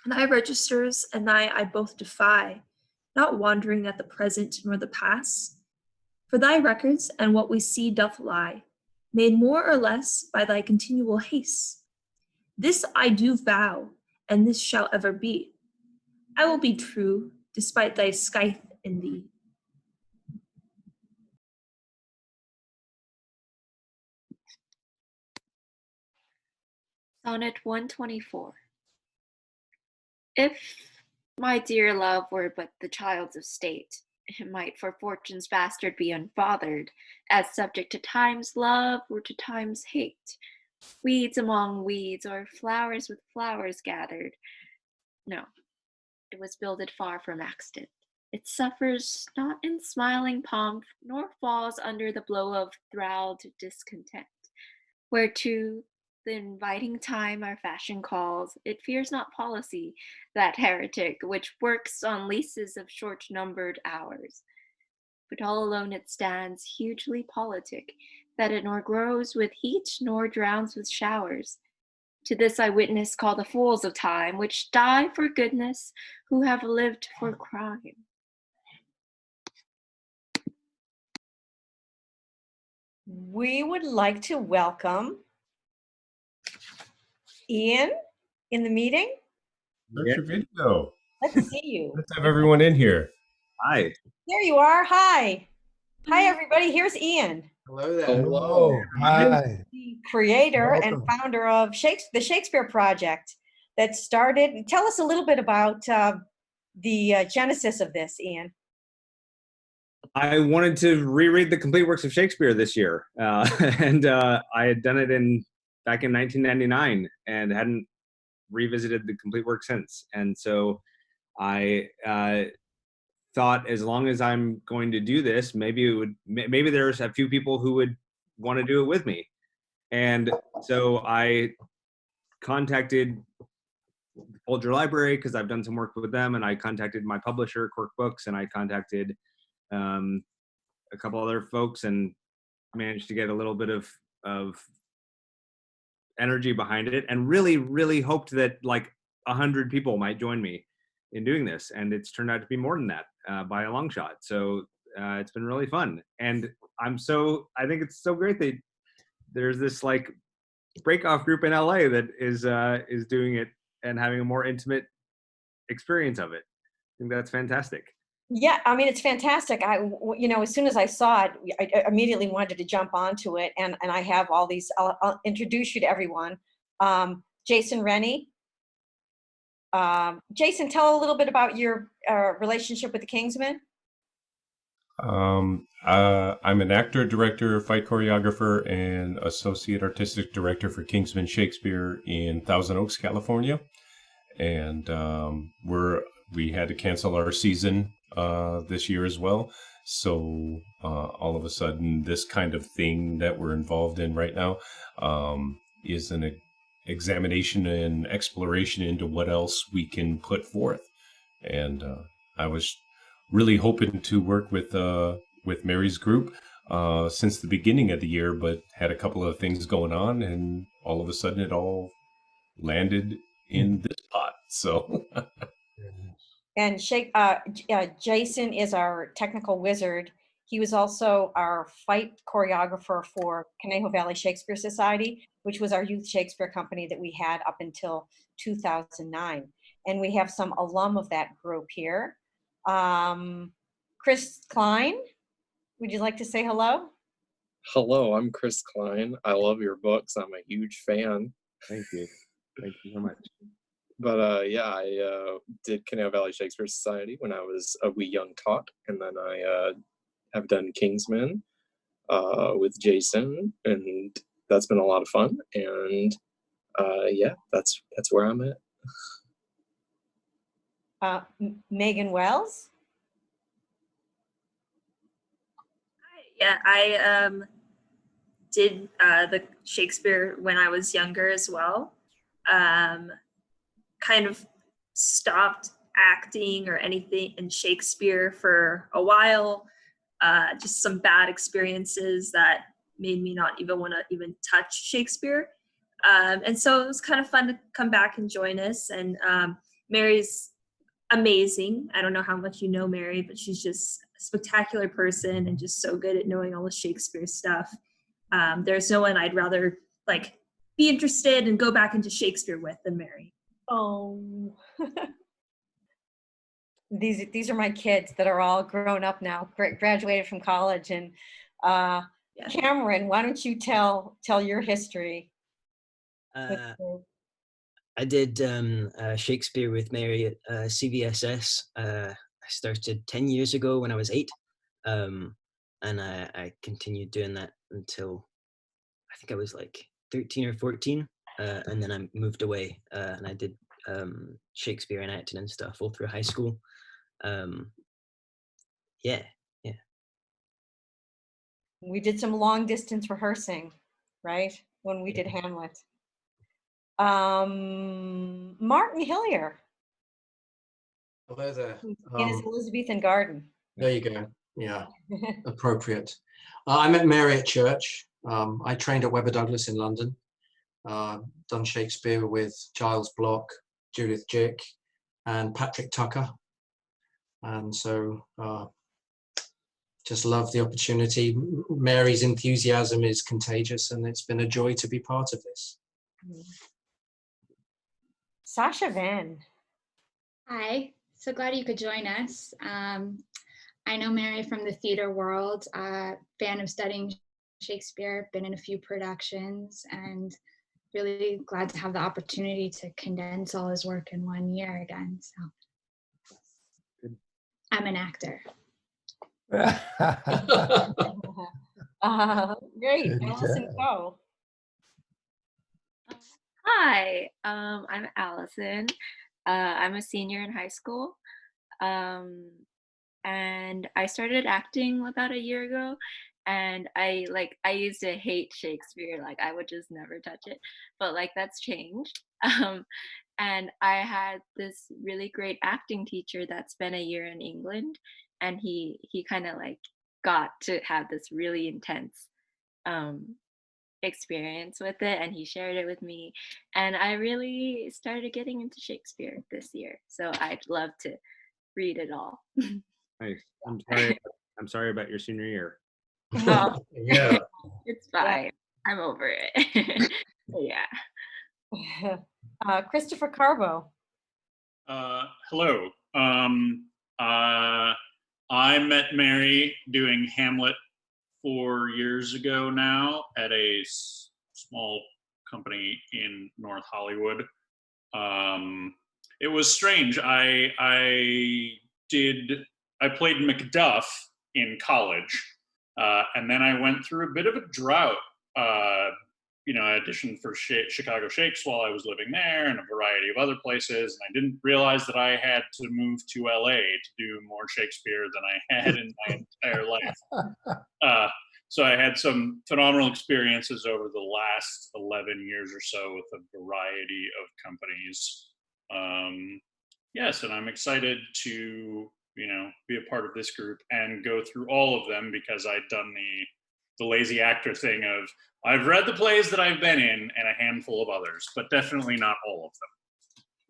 Thy registers and thy I both defy, not wandering at the present nor the past. For thy records and what we see doth lie, made more or less by thy continual haste. This I do vow, and this shall ever be. I will be true, despite thy scythe in thee. Sonnet 124. If my dear love were but the child of state, it might for fortune's bastard be unfathered, as subject to time's love or to time's hate. Weeds among weeds, or flowers with flowers gathered. No, it was builded far from accident. It suffers not in smiling pomp, nor falls under the blow of thralled discontent. Whereto the inviting time our fashion calls, it fears not policy, that heretic which works on leases of short-numbered hours. But all alone it stands, hugely politic, that it nor grows with heat nor drowns with showers. To this I witness call the fools of time, which die for goodness, who have lived for crime. We would like to welcome Ian in the meeting. Start your video. Let's see you. Let's have everyone in here. Hi. There you are. Hi. Hi, everybody. Here's Ian, Hello there. Hello. Hi. the creator and Welcome. founder of the Shakespeare Project that started. Tell us a little bit about the genesis of this, Ian. I wanted to reread the complete works of Shakespeare this year, and I had done it back in 1999 and hadn't revisited the complete work since. And so I thought, as long as I'm going to do this, maybe there's a few people who would want to do it with me. And so I contacted the Folger Library, because I've done some work with them, and I contacted my publisher, Quirk Books, and I contacted a couple other folks, and managed to get a little bit of energy behind it, and really hoped that like 100 people might join me in doing this, and it's turned out to be more than that by a long shot. So it's been really fun, and I think it's so great that there's this like breakoff group in LA that is doing it and having a more intimate experience of it. I think that's fantastic. Yeah, I mean, it's fantastic. As soon as I saw it, I immediately wanted to jump onto it, and I have all these. I'll introduce you to everyone. Jason Rennie. Jason, tell a little bit about your relationship with the Kingsmen. I'm an actor, director, fight choreographer, and associate artistic director for Kingsman Shakespeare in Thousand Oaks, California. And we had to cancel our season this year as well. So all of a sudden, this kind of thing that we're involved in right now is an examination and exploration into what else we can put forth. And I was really hoping to work with Mary's group since the beginning of the year, but had a couple of things going on, and all of a sudden it all landed in this pot. So And Jason is our technical wizard. He was also our fight choreographer for Conejo Valley Shakespeare Society, which was our youth Shakespeare company that we had up until 2009. And we have some alum of that group here. Chris Klein, would you like to say hello? Hello, I'm Chris Klein. I love your books. I'm a huge fan. Thank you. Thank you so much. But I did Conejo Valley Shakespeare Society when I was a wee young tot, and then I have done Kingsman with Jason, and that's been a lot of fun. And yeah, that's where I'm at. Megan Wells. Yeah, I did the Shakespeare when I was younger as well. Kind of stopped acting or anything in Shakespeare for a while. Just some bad experiences that made me not even want to even touch Shakespeare. And so it was kind of fun to come back and join us. And Mary's amazing. I don't know how much you know Mary, but she's just a spectacular person and just so good at knowing all the Shakespeare stuff. There's no one I'd rather like be interested and go back into Shakespeare with than Mary. Oh. These are my kids that are all grown up now, graduated from college. And Cameron, why don't you tell your history? I did Shakespeare with Mary at CVSS. I started 10 years ago when I was 8, and I continued doing that until I think I was like 13 or 14, and then I moved away and I did Shakespeare and acting and stuff all through high school. Yeah. We did some long distance rehearsing, right? When we did Hamlet. Martin Hillier. Hello there. In his Elizabethan garden. There you go. Yeah, appropriate. I met Mary at church. I trained at Webber Douglas in London. Done Shakespeare with Giles Block, Judith Jick, and Patrick Tucker. And so just love the opportunity. Mary's enthusiasm is contagious, and it's been a joy to be part of this. Sasha Van. Hi, so glad you could join us. I know Mary from the theater world, fan of studying Shakespeare, been in a few productions, and really glad to have the opportunity to condense all his work in 1 year again. So I'm an actor. Great, Allison Coe. Hi, I'm Allison. I'm a senior in high school. And I started acting about a year ago, and I used to hate Shakespeare, like I would just never touch it, but like that's changed. And I had this really great acting teacher that spent a year in England, and he kind of like got to have this really intense experience with it, and he shared it with me, and I really started getting into Shakespeare this year, so I'd love to read it all. Nice. I'm sorry about your senior year. Oh, Yeah. it's fine. I'm over it. Yeah. Christopher Carbo. Hello. I met Mary doing Hamlet 4 years ago now at a small company in North Hollywood. It was strange. I played Macduff in college, and then I went through a bit of a drought. I auditioned for Chicago Shakes while I was living there, and a variety of other places, and I didn't realize that I had to move to LA to do more Shakespeare than I had in my entire life. So I had some phenomenal experiences over the last 11 years or so with a variety of companies. Yes, and I'm excited to be a part of this group and go through all of them, because I'd done the lazy actor thing of I've read the plays that I've been in and a handful of others, but definitely not all of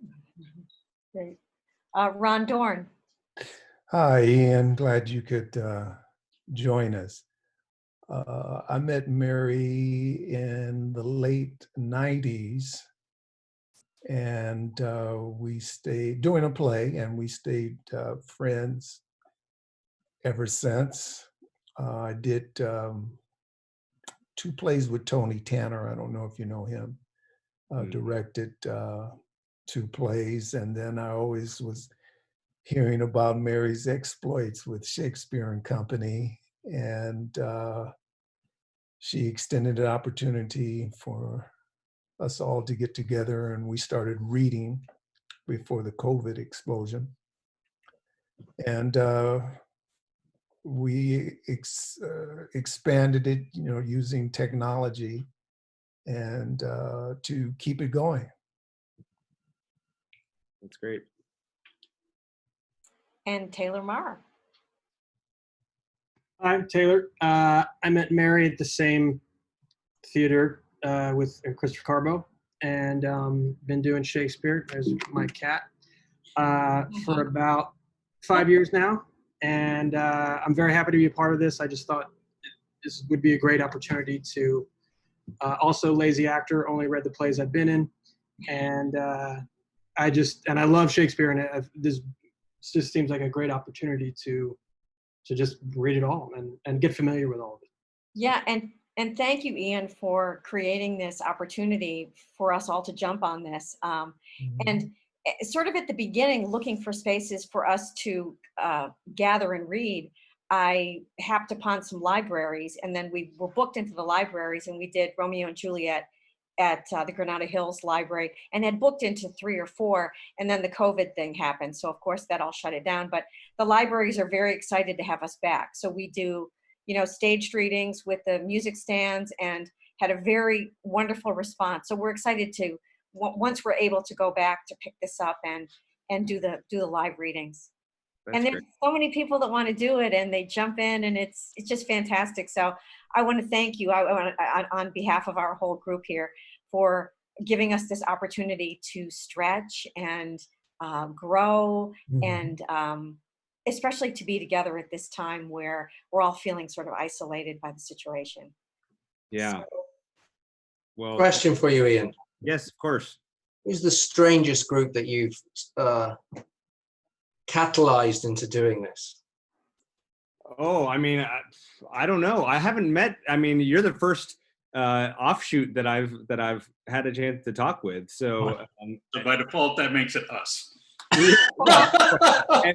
them. Great. Ron Dorn. Hi, Ian. Glad you could join us. I met Mary in the late 90s, and we stayed doing a play, and we stayed friends ever since. I did 2 plays with Tony Tanner. I don't know if you know him. Directed 2 plays, and then I always was hearing about Mary's exploits with Shakespeare and Company, and she extended an opportunity for us all to get together, and we started reading before the COVID explosion. And we expanded it, using technology, and to keep it going. That's great. And Taylor Marr. I'm Taylor. I met Mary at the same theater with Christopher Carbo, and been doing Shakespeare. There's my cat. for about 5 years now, and I'm very happy to be a part of this. I just thought this would be a great opportunity to also lazy actor, only read the plays I've been in, and I love Shakespeare, and this just seems like a great opportunity to just read it all and get familiar with all of it. Yeah, and thank you, Ian, for creating this opportunity for us all to jump on this. And sort of at the beginning, looking for spaces for us to gather and read, I happed upon some libraries, and then we were booked into the libraries, and we did Romeo and Juliet at the Granada Hills Library, and had booked into 3 or 4, and then the COVID thing happened. So of course that all shut it down, but the libraries are very excited to have us back. So we do, staged readings with the music stands, and had a very wonderful response. So we're excited to, once we're able to go back, to pick this up and do the live readings. That's And there's great. so many people that want to do it, and they jump in, and it's just fantastic. So I want to thank you on behalf of our whole group here for giving us this opportunity to stretch and grow, and especially to be together at this time where we're all feeling sort of isolated by the situation. Yeah. So, Well, Question for you, Ian. yes, of course. Who's the strangest group that you've catalyzed into doing this? Oh, I mean, I don't know. I haven't met. I mean, you're the first offshoot that I've had a chance to talk with. So, So by default, that makes it us. and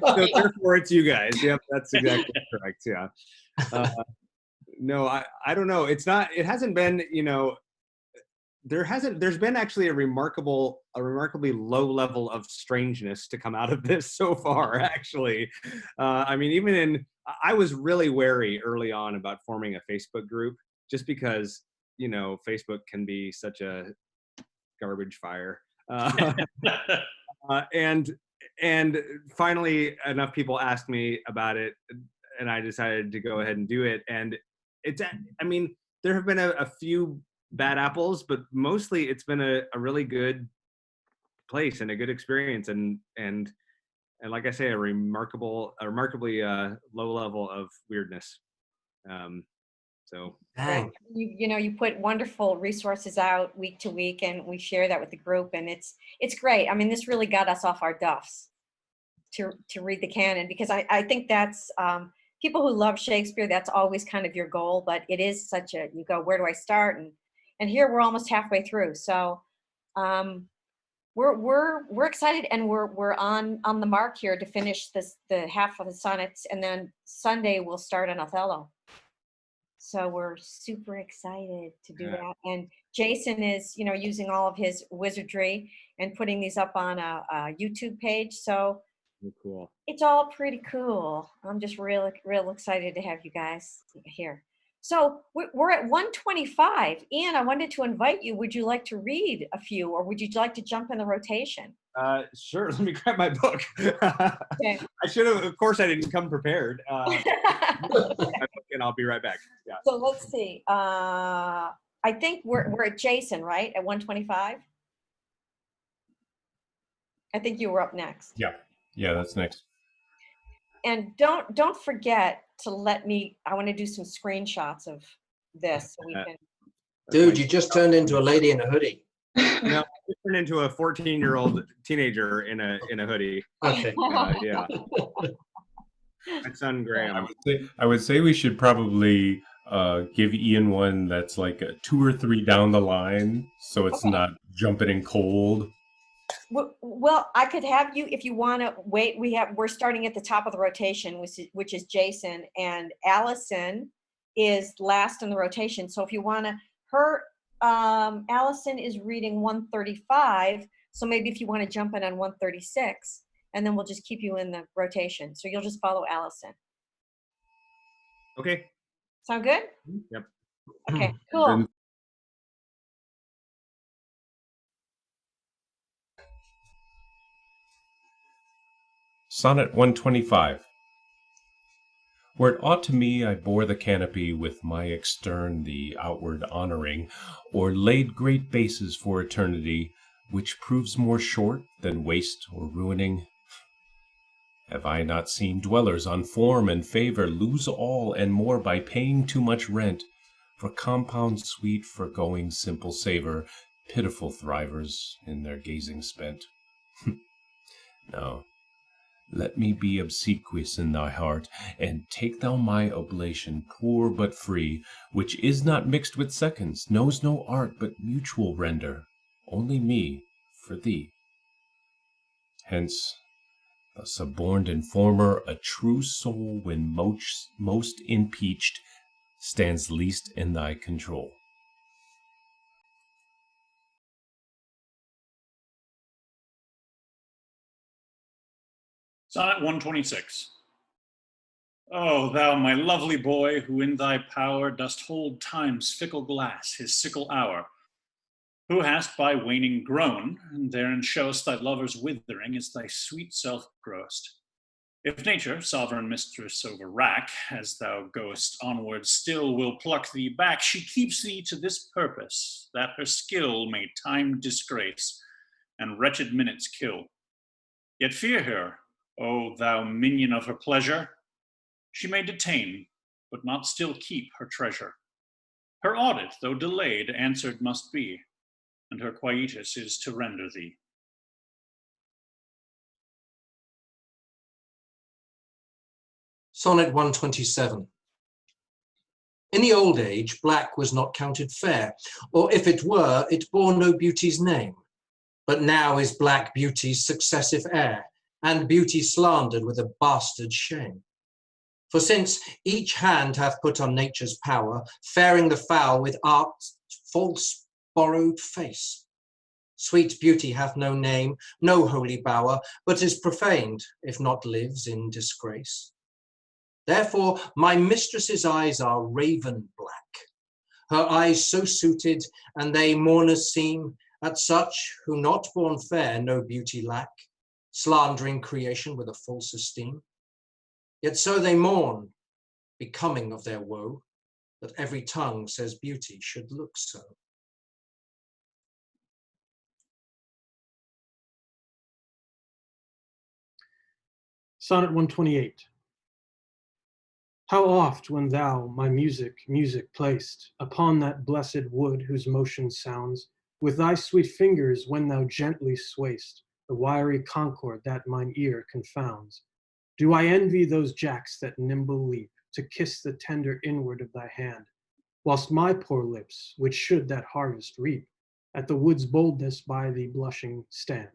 so therefore it's you guys. Yep, that's exactly correct. Yeah. No, I don't know. It hasn't been, there's been actually a remarkably low level of strangeness to come out of this so far, actually. I mean, I was really wary early on about forming a Facebook group, just because, Facebook can be such a garbage fire. And finally enough people asked me about it, and I decided to go ahead and do it. And there have been a few bad apples, but mostly it's been a really good place and a good experience, and like I say, a remarkably low level of weirdness. So Dang. you put wonderful resources out week to week, and we share that with the group, and it's great. I mean, this really got us off our duffs to read the canon, because I think that's people who love Shakespeare, that's always kind of your goal, but it is you go, where do I start? And here we're almost halfway through. So we're excited, and we're on the mark here to finish the half of the sonnets, and then Sunday we'll start on Othello. So we're super excited to do that. And Jason is, using all of his wizardry and putting these up on a YouTube page. So cool. It's all pretty cool. I'm just real excited to have you guys here. So we're at 125. Ian, I wanted to invite you. Would you like to read a few, or would you like to jump in the rotation? Sure. Let me grab my book. Okay. I should have. Of course, I didn't come prepared. And I'll be right back. Yeah. So let's see. I think we're at Jason, right? At 125. I think you were up next. Yeah, that's next. And don't forget to I want to do some screenshots of this so we can. Dude, you just turned into a lady in a hoodie. No, I turned into a 14-year-old teenager in a hoodie. Okay. Yeah. My son Graham. I would say we should probably give Ian one that's like a 2 or 3 down the line, so it's not jumping in cold. Well, I could have you, if you want to wait. We're starting at the top of the rotation, which is Jason, and Allison is last in the rotation. So if you want to, Allison is reading 135. So maybe if you want to jump in on 136, and then we'll just keep you in the rotation. So you'll just follow Allison. Okay. Sound good? Yep. Okay, cool. Sonnet 125. Were it aught to me, I bore the canopy with my extern the outward honoring, or laid great bases for eternity, which proves more short than waste or ruining. Have I not seen dwellers on form and favor lose all and more by paying too much rent, for compound sweet foregoing simple savor, pitiful thrivers in their gazing spent? No, let me be obsequious in thy heart, and take thou my oblation, poor but free, which is not mixed with seconds, knows no art but mutual render, only me for thee. Hence, a suborned informer, a true soul when most impeached, stands least in thy control. Sonnet 126. O thou, my lovely boy, who in thy power dost hold time's fickle glass, his sickle hour, who hast by waning grown, and therein show'st thy lover's withering as thy sweet self growest. If nature, sovereign mistress over wrack, as thou goest onward still will pluck thee back, she keeps thee to this purpose, that her skill may time disgrace, and wretched minutes kill. Yet fear her, O thou minion of her pleasure, she may detain, but not still keep her treasure. Her audit, though delayed, answered must be, and her quietus is to render thee. Sonnet 127. In the old age, black was not counted fair, or if it were, it bore no beauty's name. But now is black beauty's successive heir, and beauty slandered with a bastard shame. For since each hand hath put on nature's power, faring the foul with art's false borrowed face, sweet beauty hath no name, no holy bower, but is profaned, if not lives in disgrace. Therefore my mistress's eyes are raven black, her eyes so suited, and they mourners seem, at such who not born fair no beauty lack, slandering creation with a false esteem. Yet so they mourn, becoming of their woe, that every tongue says beauty should look so. Sonnet 128. How oft when thou my music placed upon that blessed wood whose motion sounds, with thy sweet fingers when thou gently sway'st the wiry concord that mine ear confounds, do I envy those jacks that nimble leap to kiss the tender inward of thy hand, whilst my poor lips, which should that harvest reap, at the wood's boldness by thee blushing stand.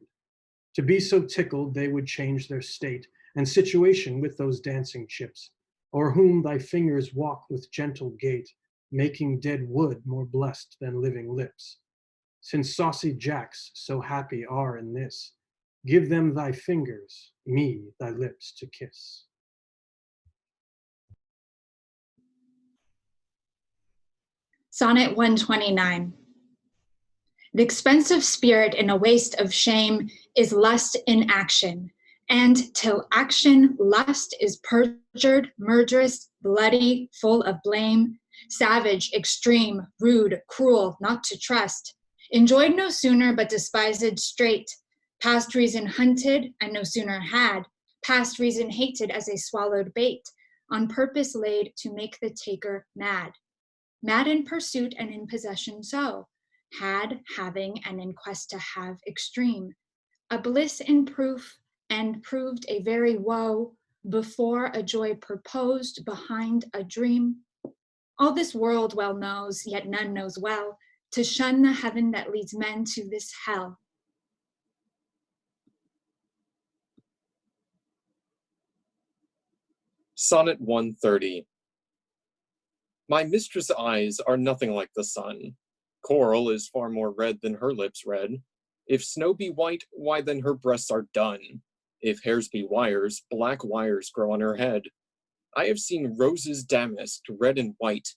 To be so tickled they would change their state and situation with those dancing chips, o'er whom thy fingers walk with gentle gait, making dead wood more blessed than living lips. Since saucy jacks so happy are in this, give them thy fingers, me thy lips to kiss. Sonnet 129. The expensive spirit in a waste of shame is lust in action, and till action lust is perjured, murderous, bloody, full of blame, savage, extreme, rude, cruel, not to trust, enjoyed no sooner but despised straight, past reason hunted and no sooner had, past reason hated as a swallowed bait, on purpose laid to make the taker mad. Mad in pursuit and in possession so, had, having, and in quest to have extreme, a bliss in proof and proved a very woe, before a joy proposed behind a dream. All this world well knows, yet none knows well, to shun the heaven that leads men to this hell. Sonnet 130. My mistress' eyes are nothing like the sun. Coral is far more red than her lips red. If snow be white, why then her breasts are dun. If hairs be wires, black wires grow on her head. I have seen roses damasked, red and white,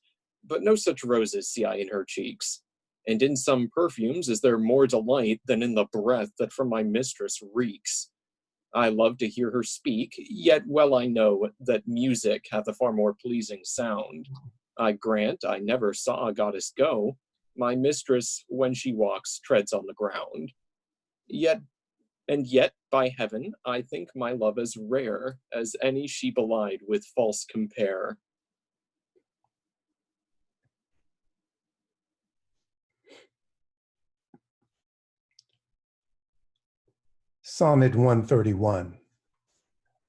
but no such roses see I in her cheeks. And in some perfumes is there more delight than in the breath that from my mistress reeks. I love to hear her speak, yet well I know that music hath a far more pleasing sound. I grant I never saw a goddess go. My mistress, when she walks, treads on the ground. Yet by heaven, I think my love as rare as any she belied with false compare. Sonnet 131.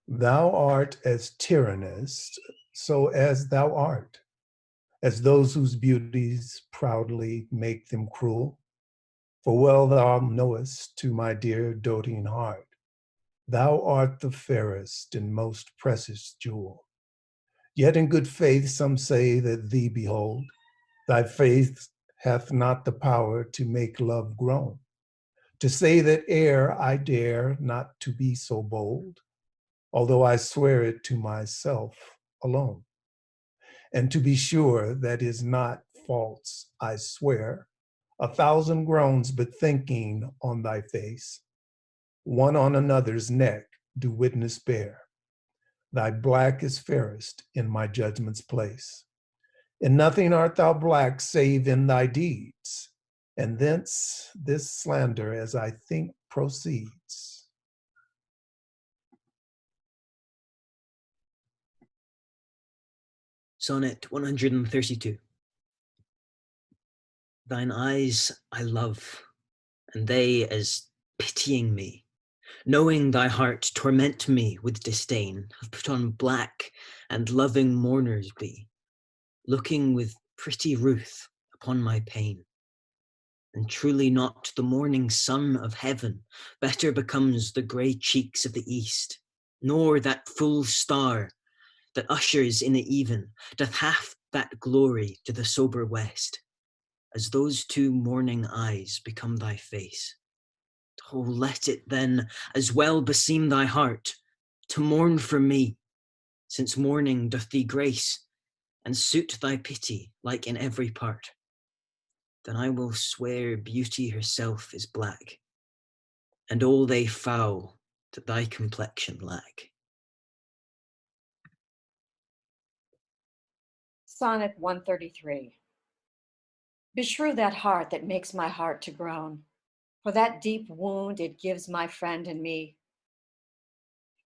Thou art as tyrannous, so as thou art, as those whose beauties proudly make them cruel. For well thou knowest, to my dear doting heart, thou art the fairest and most precious jewel. Yet in good faith some say that thee behold, thy faith hath not the power to make love grown. To say that e'er I dare not to be so bold, although I swear it to myself alone. And to be sure that is not false, I swear, 1,000 groans but thinking on thy face, one on another's neck do witness bear. Thy black is fairest in my judgment's place. In nothing art thou black save in thy deeds, and thence this slander as I think proceeds. Sonnet 132. Thine eyes I love, and they as pitying me, knowing thy heart torment me with disdain, have put on black and loving mourners be, looking with pretty ruth upon my pain. And truly not the morning sun of heaven better becomes the grey cheeks of the east, nor that full star that ushers in the even doth half that glory to the sober west, as those two morning eyes become thy face. Oh, let it then as well beseem thy heart to mourn for me, since mourning doth thee grace, and suit thy pity like in every part. Then I will swear beauty herself is black, and all they foul that thy complexion lack. Sonnet 133. Beshrew that heart that makes my heart to groan, for that deep wound it gives my friend and me.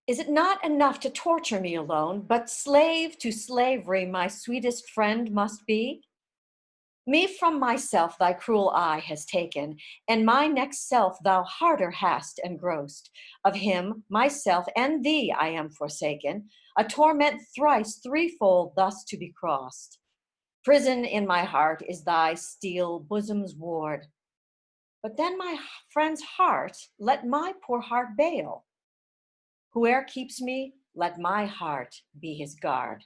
Is it not enough to torture me alone, but slave to slavery my sweetest friend must be? Me from myself thy cruel eye has taken, and my next self thou harder hast engrossed. Of him, myself, and thee I am forsaken, a torment thrice threefold thus to be crossed. Prison in my heart is thy steel bosom's ward. But then my friend's heart, let my poor heart bail. Whoe'er keeps me, let my heart be his guard.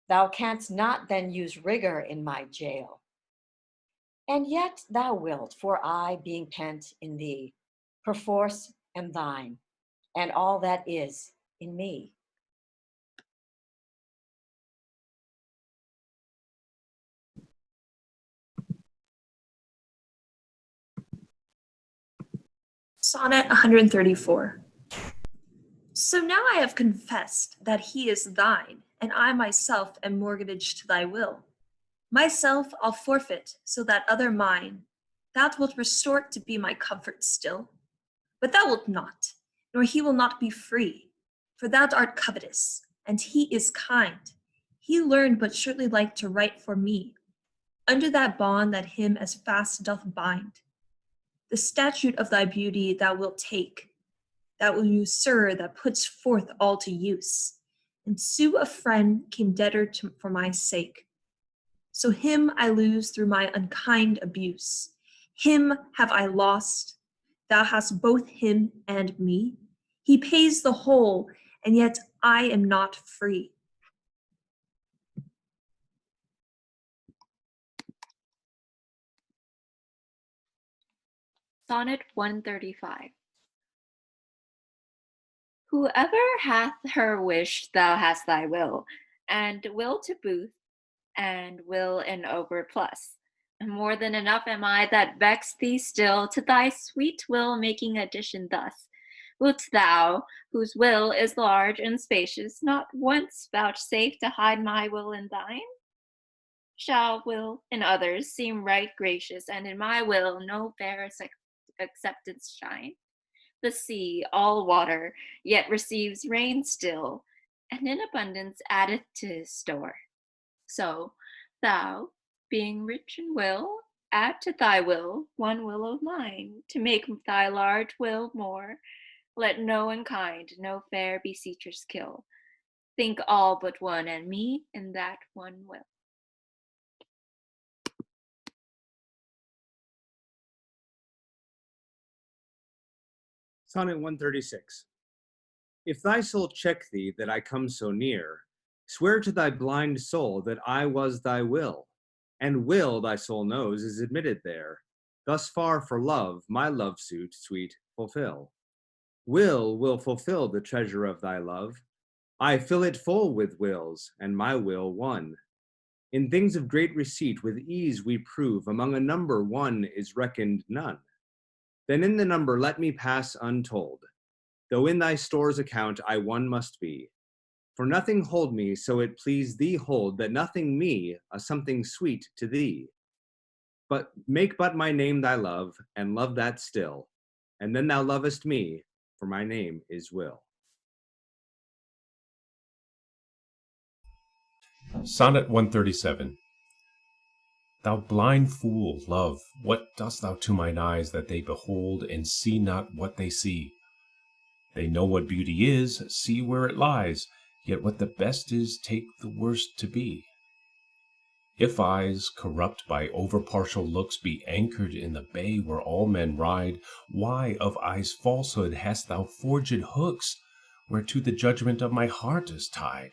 Thou canst not then use rigor in my jail. And yet thou wilt, for I, being pent in thee, perforce am thine, and all that is in me. Sonnet 134. So now I have confessed that he is thine, and I myself am mortgaged to thy will. Myself I'll forfeit, so that other mine, thou wilt restore to be my comfort still. But thou wilt not, nor he will not be free, for thou art covetous, and he is kind. He learned but surely like to write for me, under that bond that him as fast doth bind. The statute of thy beauty thou wilt take, that will usurp that puts forth all to use, and sue a friend came debtor for my sake. So him I lose through my unkind abuse. Him have I lost. Thou hast both him and me. He pays the whole, and yet I am not free. Sonnet 135. Whoever hath her wish, thou hast thy will, and will to boot, and will in overplus. And more than enough am I that vex thee still, to thy sweet will making addition thus. Wilt thou, whose will is large and spacious, not once vouchsafe to hide my will in thine? Shall will in others seem right gracious, and in my will no fair acceptance shine? The sea, all water, yet receives rain still, and in abundance addeth to his store. So thou, being rich in will, add to thy will one will of mine, to make thy large will more. Let no unkind, no fair beseechers kill. Think all but one and me in that one will. Sonnet 136. If thy soul check thee that I come so near, swear to thy blind soul that I was thy will, and will, thy soul knows, is admitted there. Thus far for love, my love suit, sweet, fulfill. Will fulfill the treasure of thy love. I fill it full with wills, and my will one. In things of great receipt with ease we prove, among a number one is reckoned none. Then in the number let me pass untold, though in thy store's account I one must be. For nothing hold me, so it please thee hold, that nothing me, a something sweet to thee. But make but my name thy love, and love that still, and then thou lovest me, for my name is Will. Sonnet 137. Thou blind fool, love, what dost thou to mine eyes, that they behold and see not what they see? They know what beauty is, see where it lies, yet what the best is take the worst to be. If eyes, corrupt by over-partial looks, be anchored in the bay where all men ride, why of eyes' falsehood hast thou forged hooks, whereto the judgment of my heart is tied?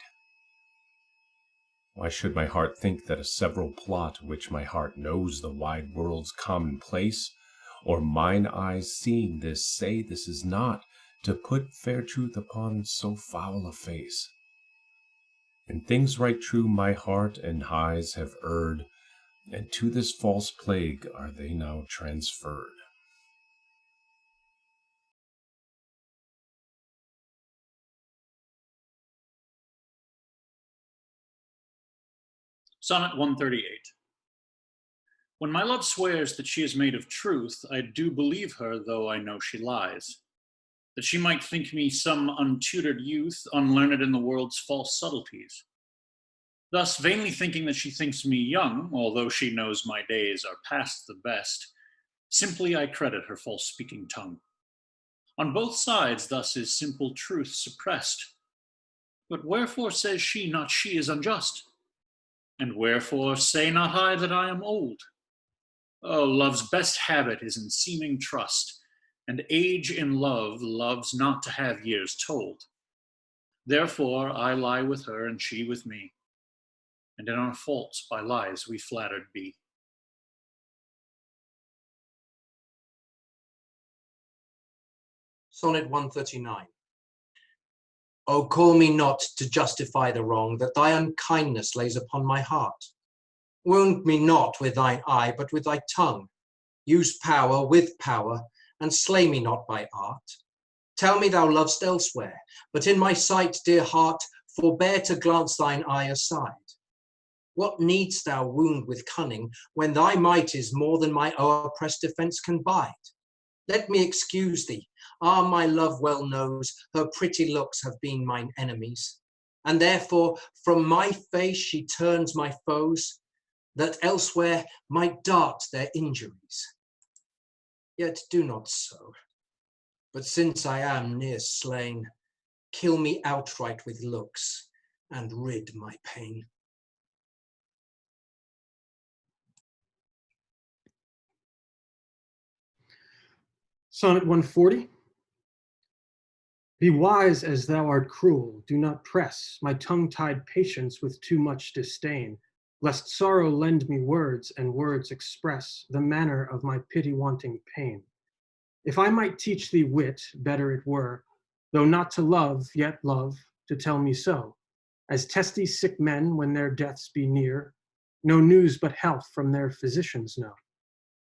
Why should my heart think that a several plot, which my heart knows the wide world's commonplace, or mine eyes seeing this say this is not, to put fair truth upon so foul a face? In things right true my heart and eyes have erred, and to this false plague are they now transferred. Sonnet 138. When my love swears that she is made of truth, I do believe her, though I know she lies. That she might think me some untutored youth, unlearned in the world's false subtleties. Thus, vainly thinking that she thinks me young, although she knows my days are past the best, simply I credit her false speaking tongue. On both sides thus is simple truth suppressed. But wherefore says she not she is unjust? And wherefore say not I that I am old? Oh, love's best habit is in seeming trust, and age in love loves not to have years told. Therefore I lie with her and she with me, and in our faults by lies we flattered be. Sonnet 139. O call me not to justify the wrong that thy unkindness lays upon my heart. Wound me not with thine eye, but with thy tongue. Use power with power, and slay me not by art. Tell me thou lovest elsewhere, but in my sight, dear heart, forbear to glance thine eye aside. What needst thou wound with cunning, when thy might is more than my o'erpressed defence can bide? Let me excuse thee. Ah, my love well knows her pretty looks have been mine enemies, and therefore from my face she turns my foes, that elsewhere might dart their injuries. Yet do not so, but since I am near slain, kill me outright with looks, and rid my pain. Sonnet 140. Be wise as thou art cruel, do not press my tongue-tied patience with too much disdain, lest sorrow lend me words, and words express the manner of my pity-wanting pain. If I might teach thee wit, better it were, though not to love, yet love, to tell me so, as testy sick men when their deaths be near, no news but health from their physicians know.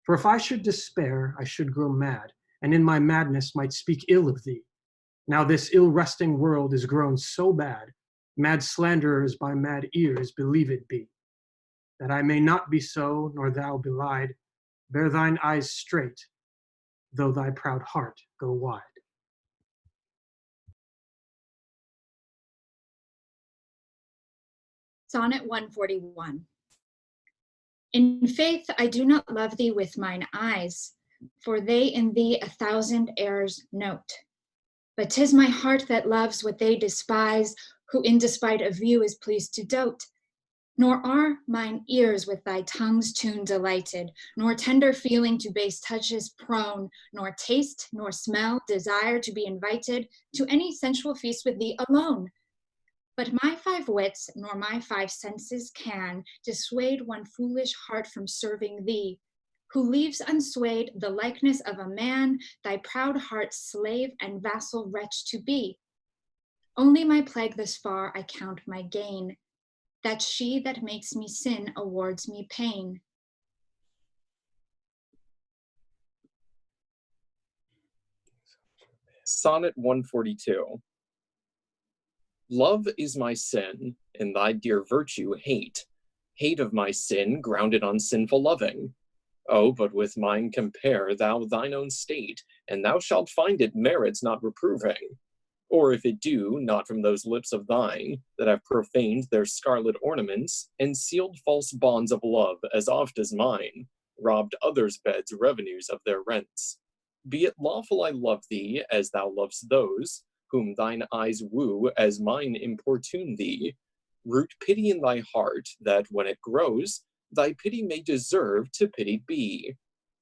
For if I should despair, I should grow mad, and in my madness might speak ill of thee. Now this ill-resting world is grown so bad, mad slanderers by mad ears believe it be. That I may not be so, nor thou belied, bear thine eyes straight, though thy proud heart go wide. Sonnet 141. In faith, I do not love thee with mine eyes, for they in thee 1,000 errors note. But 'tis my heart that loves what they despise, who in despite of you is pleased to dote. Nor are mine ears with thy tongue's tune delighted, nor tender feeling to base touches prone, nor taste, nor smell, desire to be invited to any sensual feast with thee alone. But my 5 wits, nor my 5 senses can dissuade one foolish heart from serving thee, who leaves unswayed the likeness of a man, thy proud heart's slave and vassal wretch to be. Only my plague thus far I count my gain, that she that makes me sin awards me pain. Sonnet 142. Love is my sin, and thy dear virtue hate. Hate of my sin, grounded on sinful loving. Oh, but with mine compare thou thine own state, and thou shalt find it merits not reproving. Or if it do, not from those lips of thine, that have profaned their scarlet ornaments, and sealed false bonds of love as oft as mine, robbed others' beds revenues of their rents. Be it lawful I love thee, as thou lovest those, whom thine eyes woo as mine importune thee. Root pity in thy heart, that when it grows, thy pity may deserve to pitied be.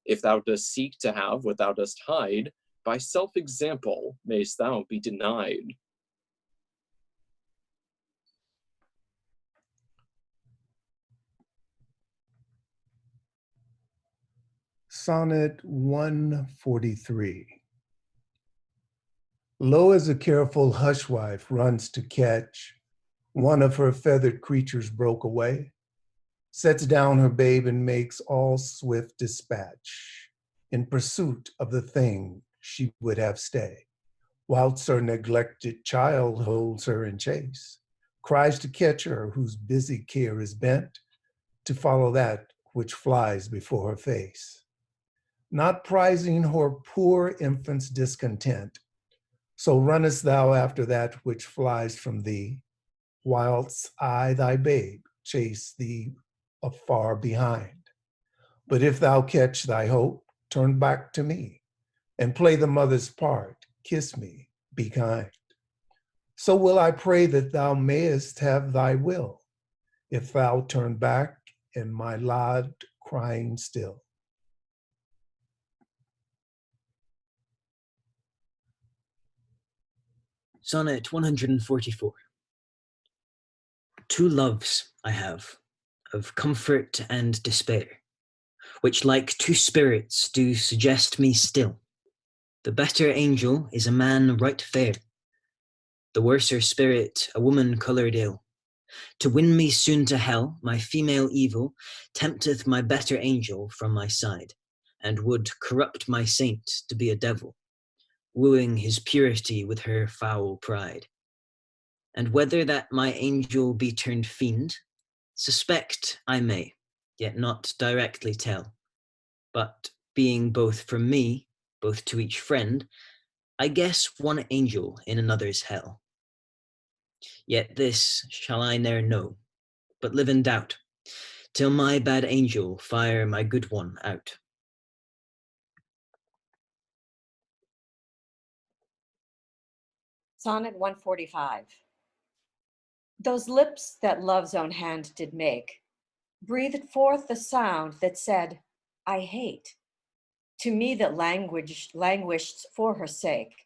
If thou dost seek to have what thou dost hide, by self-example mayst thou be denied. Sonnet 143. Low as a careful hushwife runs to catch one of her feathered creatures broke away, sets down her babe and makes all swift dispatch in pursuit of the thing she would have stay, whilst her neglected child holds her in chase, cries to catch her whose busy care is bent to follow that which flies before her face. Not prizing her poor infant's discontent, so runnest thou after that which flies from thee, whilst I, thy babe, chase thee afar behind. But if thou catch thy hope, turn back to me, and play the mother's part, kiss me, be kind. So will I pray that thou mayest have thy will, if thou turn back in my loud crying still. Sonnet 144. 2 loves I have, of comfort and despair, which like 2 spirits do suggest me still. The better angel is a man right fair, the worser spirit a woman coloured ill. To win me soon to hell, my female evil tempteth my better angel from my side, and would corrupt my saint to be a devil, wooing his purity with her foul pride. And whether that my angel be turned fiend, suspect I may, yet not directly tell. But being both from me, both to each friend, I guess one angel in another's hell. Yet this shall I ne'er know, but live in doubt, till my bad angel fire my good one out. Sonnet 145. Those lips that love's own hand did make breathed forth the sound that said, I hate, to me that languished for her sake.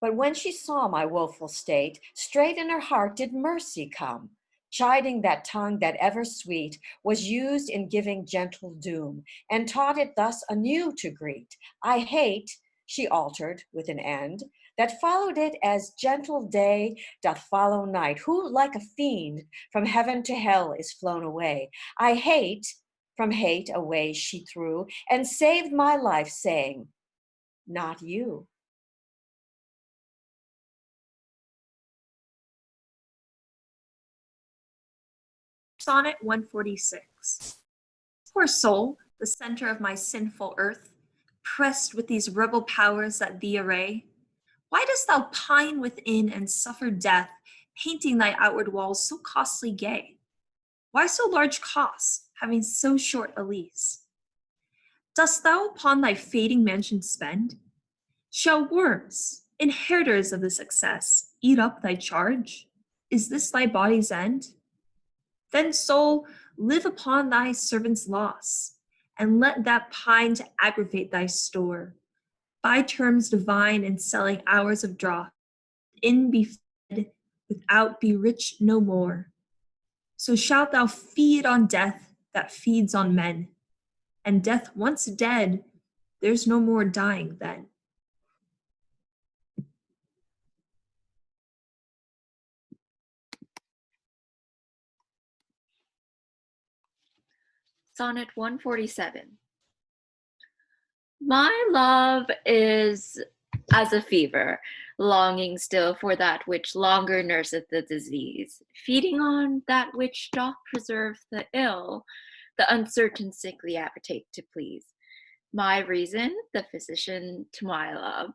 But when she saw my woeful state, straight in her heart did mercy come, chiding that tongue that ever sweet was used in giving gentle doom, and taught it thus anew to greet. I hate, she altered with an end, that followed it as gentle day doth follow night, who like a fiend from heaven to hell is flown away. I hate, from hate away she threw, and saved my life, saying, not you. Sonnet 146. Poor soul, the center of my sinful earth, pressed with these rebel powers that thee array, why dost thou pine within and suffer death, painting thy outward walls so costly gay? Why so large cost, having so short a lease? Dost thou upon thy fading mansion spend? Shall worms, inheritors of the success, eat up thy charge? Is this thy body's end? Then, soul, live upon thy servant's loss, and let that pine to aggravate thy store. By terms divine and selling hours of draught, in be fed, without be rich no more. So shalt thou feed on death that feeds on men, and death once dead, there's no more dying then. Sonnet 147. My love is as a fever, longing still for that which longer nurseth the disease, feeding on that which doth preserve the ill, the uncertain sickly appetite to please. My reason, the physician to my love,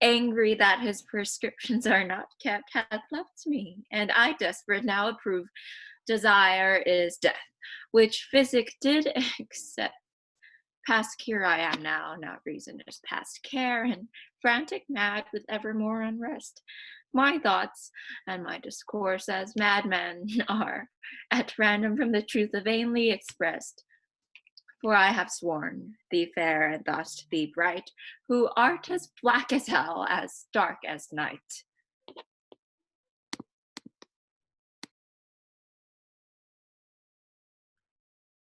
angry that his prescriptions are not kept, hath left me, and I desperate now approve. Desire is death, which physic did accept. Past cure I am now reason is past care, and frantic mad with evermore unrest. My thoughts and my discourse as madmen are, at random from the truth vainly expressed. For I have sworn thee fair and thus thee bright, who art as black as hell, as dark as night.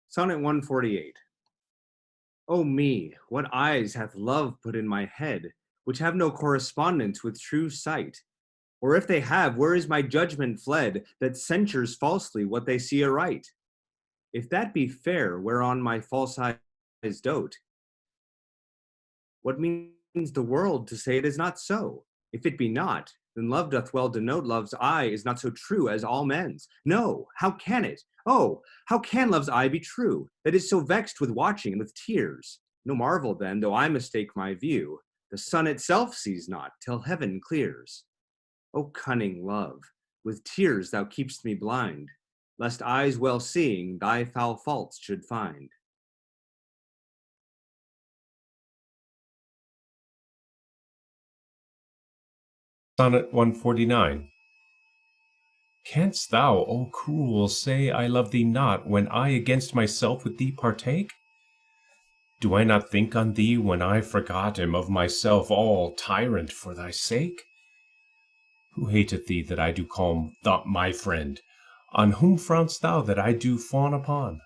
Sonnet 148. O me, what eyes hath love put in my head, which have no correspondence with true sight? Or if they have, where is my judgment fled, that censures falsely what they see aright? If that be fair, whereon my false eyes dote, what means the world to say it is not so? If it be not, then love doth well denote love's eye is not so true as all men's. No, how can it? Oh, how can love's eye be true, that is so vexed with watching and with tears? No marvel then, though I mistake my view, the sun itself sees not, till heaven clears. O cunning love, with tears thou keep'st me blind, lest eyes well seeing thy foul faults should find. Sonnet 149. Canst thou, O cruel, say I love thee not, when I against myself with thee partake? Do I not think on thee when I forgot am of myself all tyrant for thy sake? Who hateth thee that I do call my friend? On whom frown'st thou that I do fawn upon?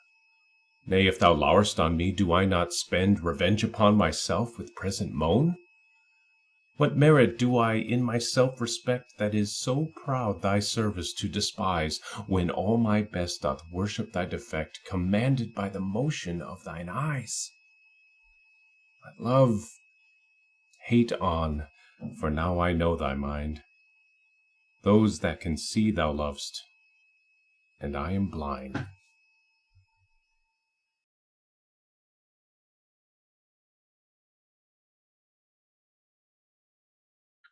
Nay, if thou lour'st on me, do I not spend revenge upon myself with present moan? What merit do I in my self-respect that is so proud thy service to despise, when all my best doth worship thy defect, commanded by the motion of thine eyes? But love, hate on, for now I know thy mind. Those that can see thou lov'st, and I am blind.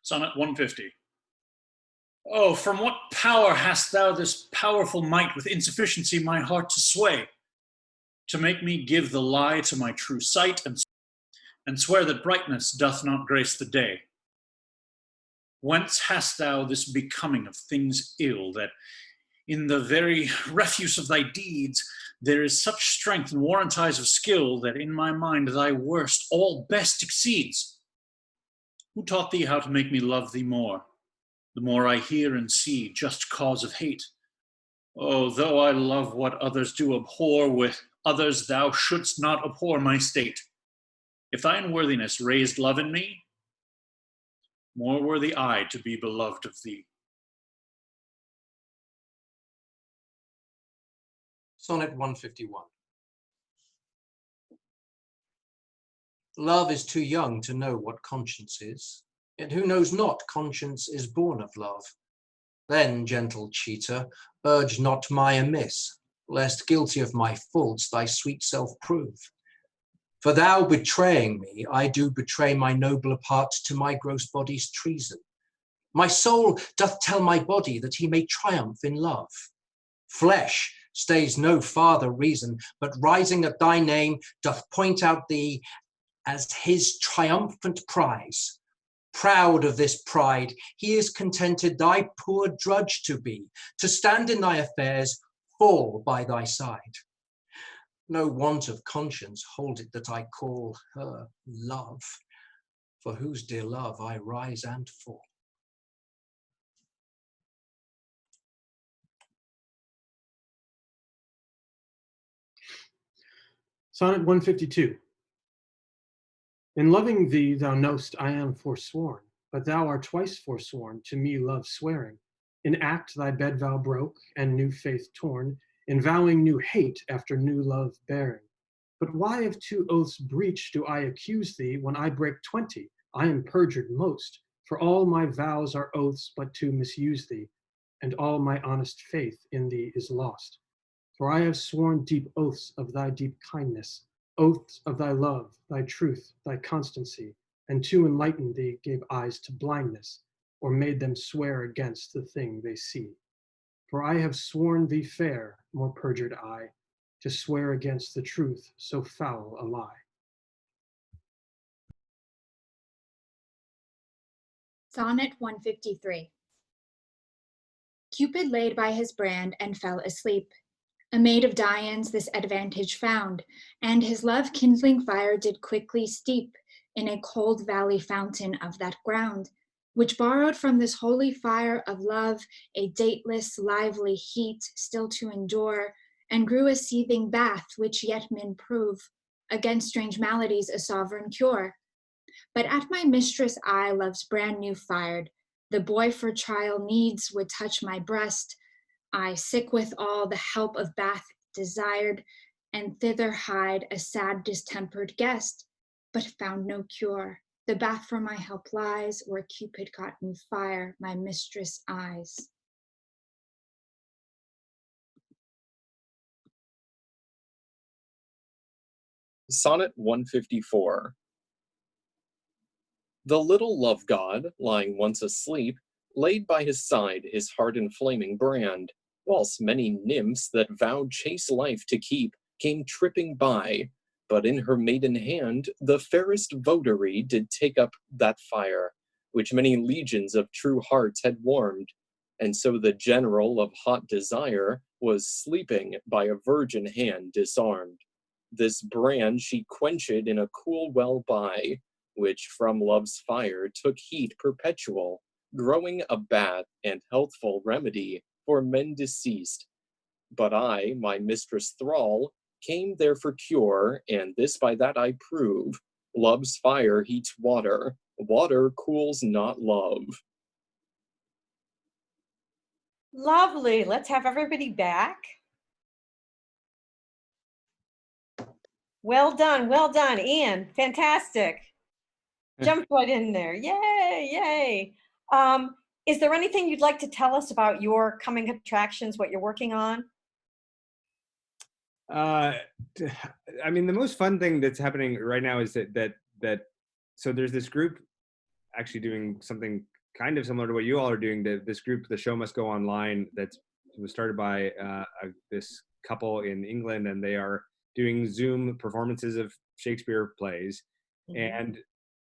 Sonnet 150. Oh, from what power hast thou this powerful might with insufficiency my heart to sway, to make me give the lie to my true sight, and swear that brightness doth not grace the day? Whence hast thou this becoming of things ill, that in the very refuse of thy deeds there is such strength and warrantise of skill, that in my mind thy worst all best exceeds? Who taught thee how to make me love thee more? The more I hear and see, just cause of hate. Oh, though I love what others do abhor, with others thou shouldst not abhor my state. If thy unworthiness raised love in me, more worthy I to be beloved of thee. Sonnet 151. Love is too young to know what conscience is, yet who knows not conscience is born of love? Then, gentle cheater, urge not my amiss, lest guilty of my faults thy sweet self prove. For thou betraying me, I do betray my nobler part to my gross body's treason. My soul doth tell my body that he may triumph in love. Flesh stays no farther reason, but rising at thy name doth point out thee as his triumphant prize. Proud of this pride, he is contented thy poor drudge to be, to stand in thy affairs, fall by thy side. No want of conscience hold it that I call her love, for whose dear love I rise and fall. Sonnet 152. In loving thee, thou know'st I am forsworn, but thou art twice forsworn, to me love swearing. In act thy bed vow broke, and new faith torn, in vowing new hate after new love bearing. But why of two oaths breach do I accuse thee, when I break 20? I am perjured most, for all my vows are oaths but to misuse thee, and all my honest faith in thee is lost. For I have sworn deep oaths of thy deep kindness, oaths of thy love, thy truth, thy constancy, and to enlighten thee gave eyes to blindness, or made them swear against the thing they see. For I have sworn thee fair, more perjured I, to swear against the truth so foul a lie. Sonnet 153. Cupid laid by his brand and fell asleep. A maid of Dian's this advantage found, and his love kindling fire did quickly steep in a cold valley fountain of that ground, which borrowed from this holy fire of love a dateless, lively heat still to endure, and grew a seething bath, which yet men prove against strange maladies a sovereign cure. But at my mistress' eye love's brand new fired, the boy for trial needs would touch my breast. I, sick with all the help of bath desired, and thither hied a sad distempered guest, but found no cure. The bath for my help lies, where Cupid got new fire, my mistress' eyes. Sonnet 154. The little love god, lying once asleep, laid by his side his hard and flaming brand, whilst many nymphs that vowed chaste life to keep came tripping by, but in her maiden hand the fairest votary did take up that fire, which many legions of true hearts had warmed, and so the general of hot desire was sleeping by a virgin hand disarmed. This brand she quenched in a cool well by, which from love's fire took heat perpetual, growing a bad and healthful remedy for men deceased. But I, my mistress thrall, came there for cure, and this by that I prove, love's fire heats water, water cools not love. Lovely. Let's have everybody back. Well done, Ian. Fantastic. Jumped right in there. Yay, yay. Is there anything you'd like to tell us about your coming attractions, what you're working on? I mean, the most fun thing that's happening right now is that so there's this group actually doing something kind of similar to what you all are doing. This group, The Show Must Go Online, that was started by this couple in England, and they are doing Zoom performances of Shakespeare plays. Mm-hmm. And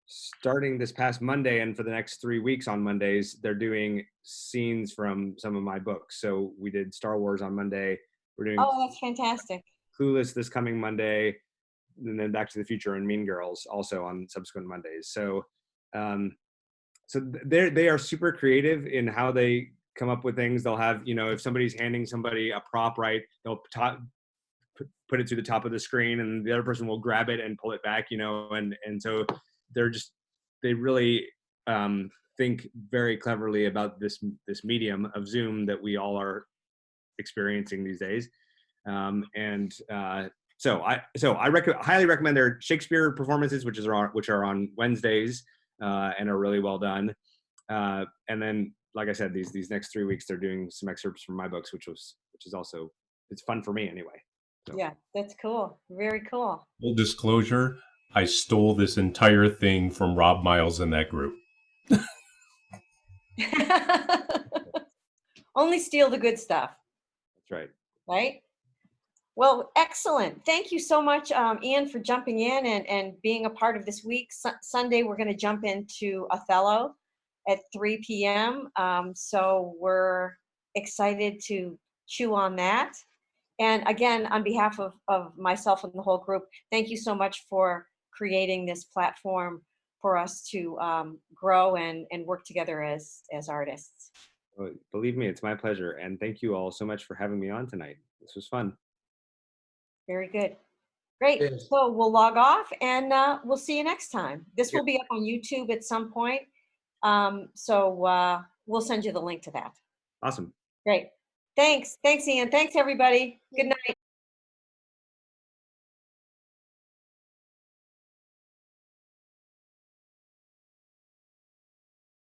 starting this past Monday and for the next 3 weeks on Mondays, they're doing scenes from some of my books. So we did Star Wars on Monday. We're doing that's fantastic. Clueless this coming Monday, and then Back to the Future and Mean Girls also on subsequent Mondays. So they are super creative in how they come up with things. They'll have, if somebody's handing somebody a prop, right, they'll put it to the top of the screen, and the other person will grab it and pull it back, and so they really think very cleverly about this medium of Zoom that we all are experiencing these days. So I highly recommend their Shakespeare performances, which are on Wednesdays, and are really well done. And then, like I said, these next 3 weeks they're doing some excerpts from my books, which is also, it's fun for me anyway. So. Yeah, that's cool. Very cool. Full disclosure, I stole this entire thing from Rob Miles in that group. Only steal the good stuff. That's right. Right? Well, excellent. Thank you so much, Ian, for jumping in and being a part of this week. Sunday, we're going to jump into Othello at 3 p.m. So we're excited to chew on that. And again, on behalf of myself and the whole group, thank you so much for creating this platform for us to grow and work together as artists. Well, believe me, it's my pleasure. And thank you all so much for having me on tonight. This was fun. Very good. Great. Cheers. So we'll log off and we'll see you next time. This Yep. will be up on YouTube at some point. So we'll send you the link to that. Awesome. Great. Thanks. Thanks, Ian. Thanks, everybody. Good night.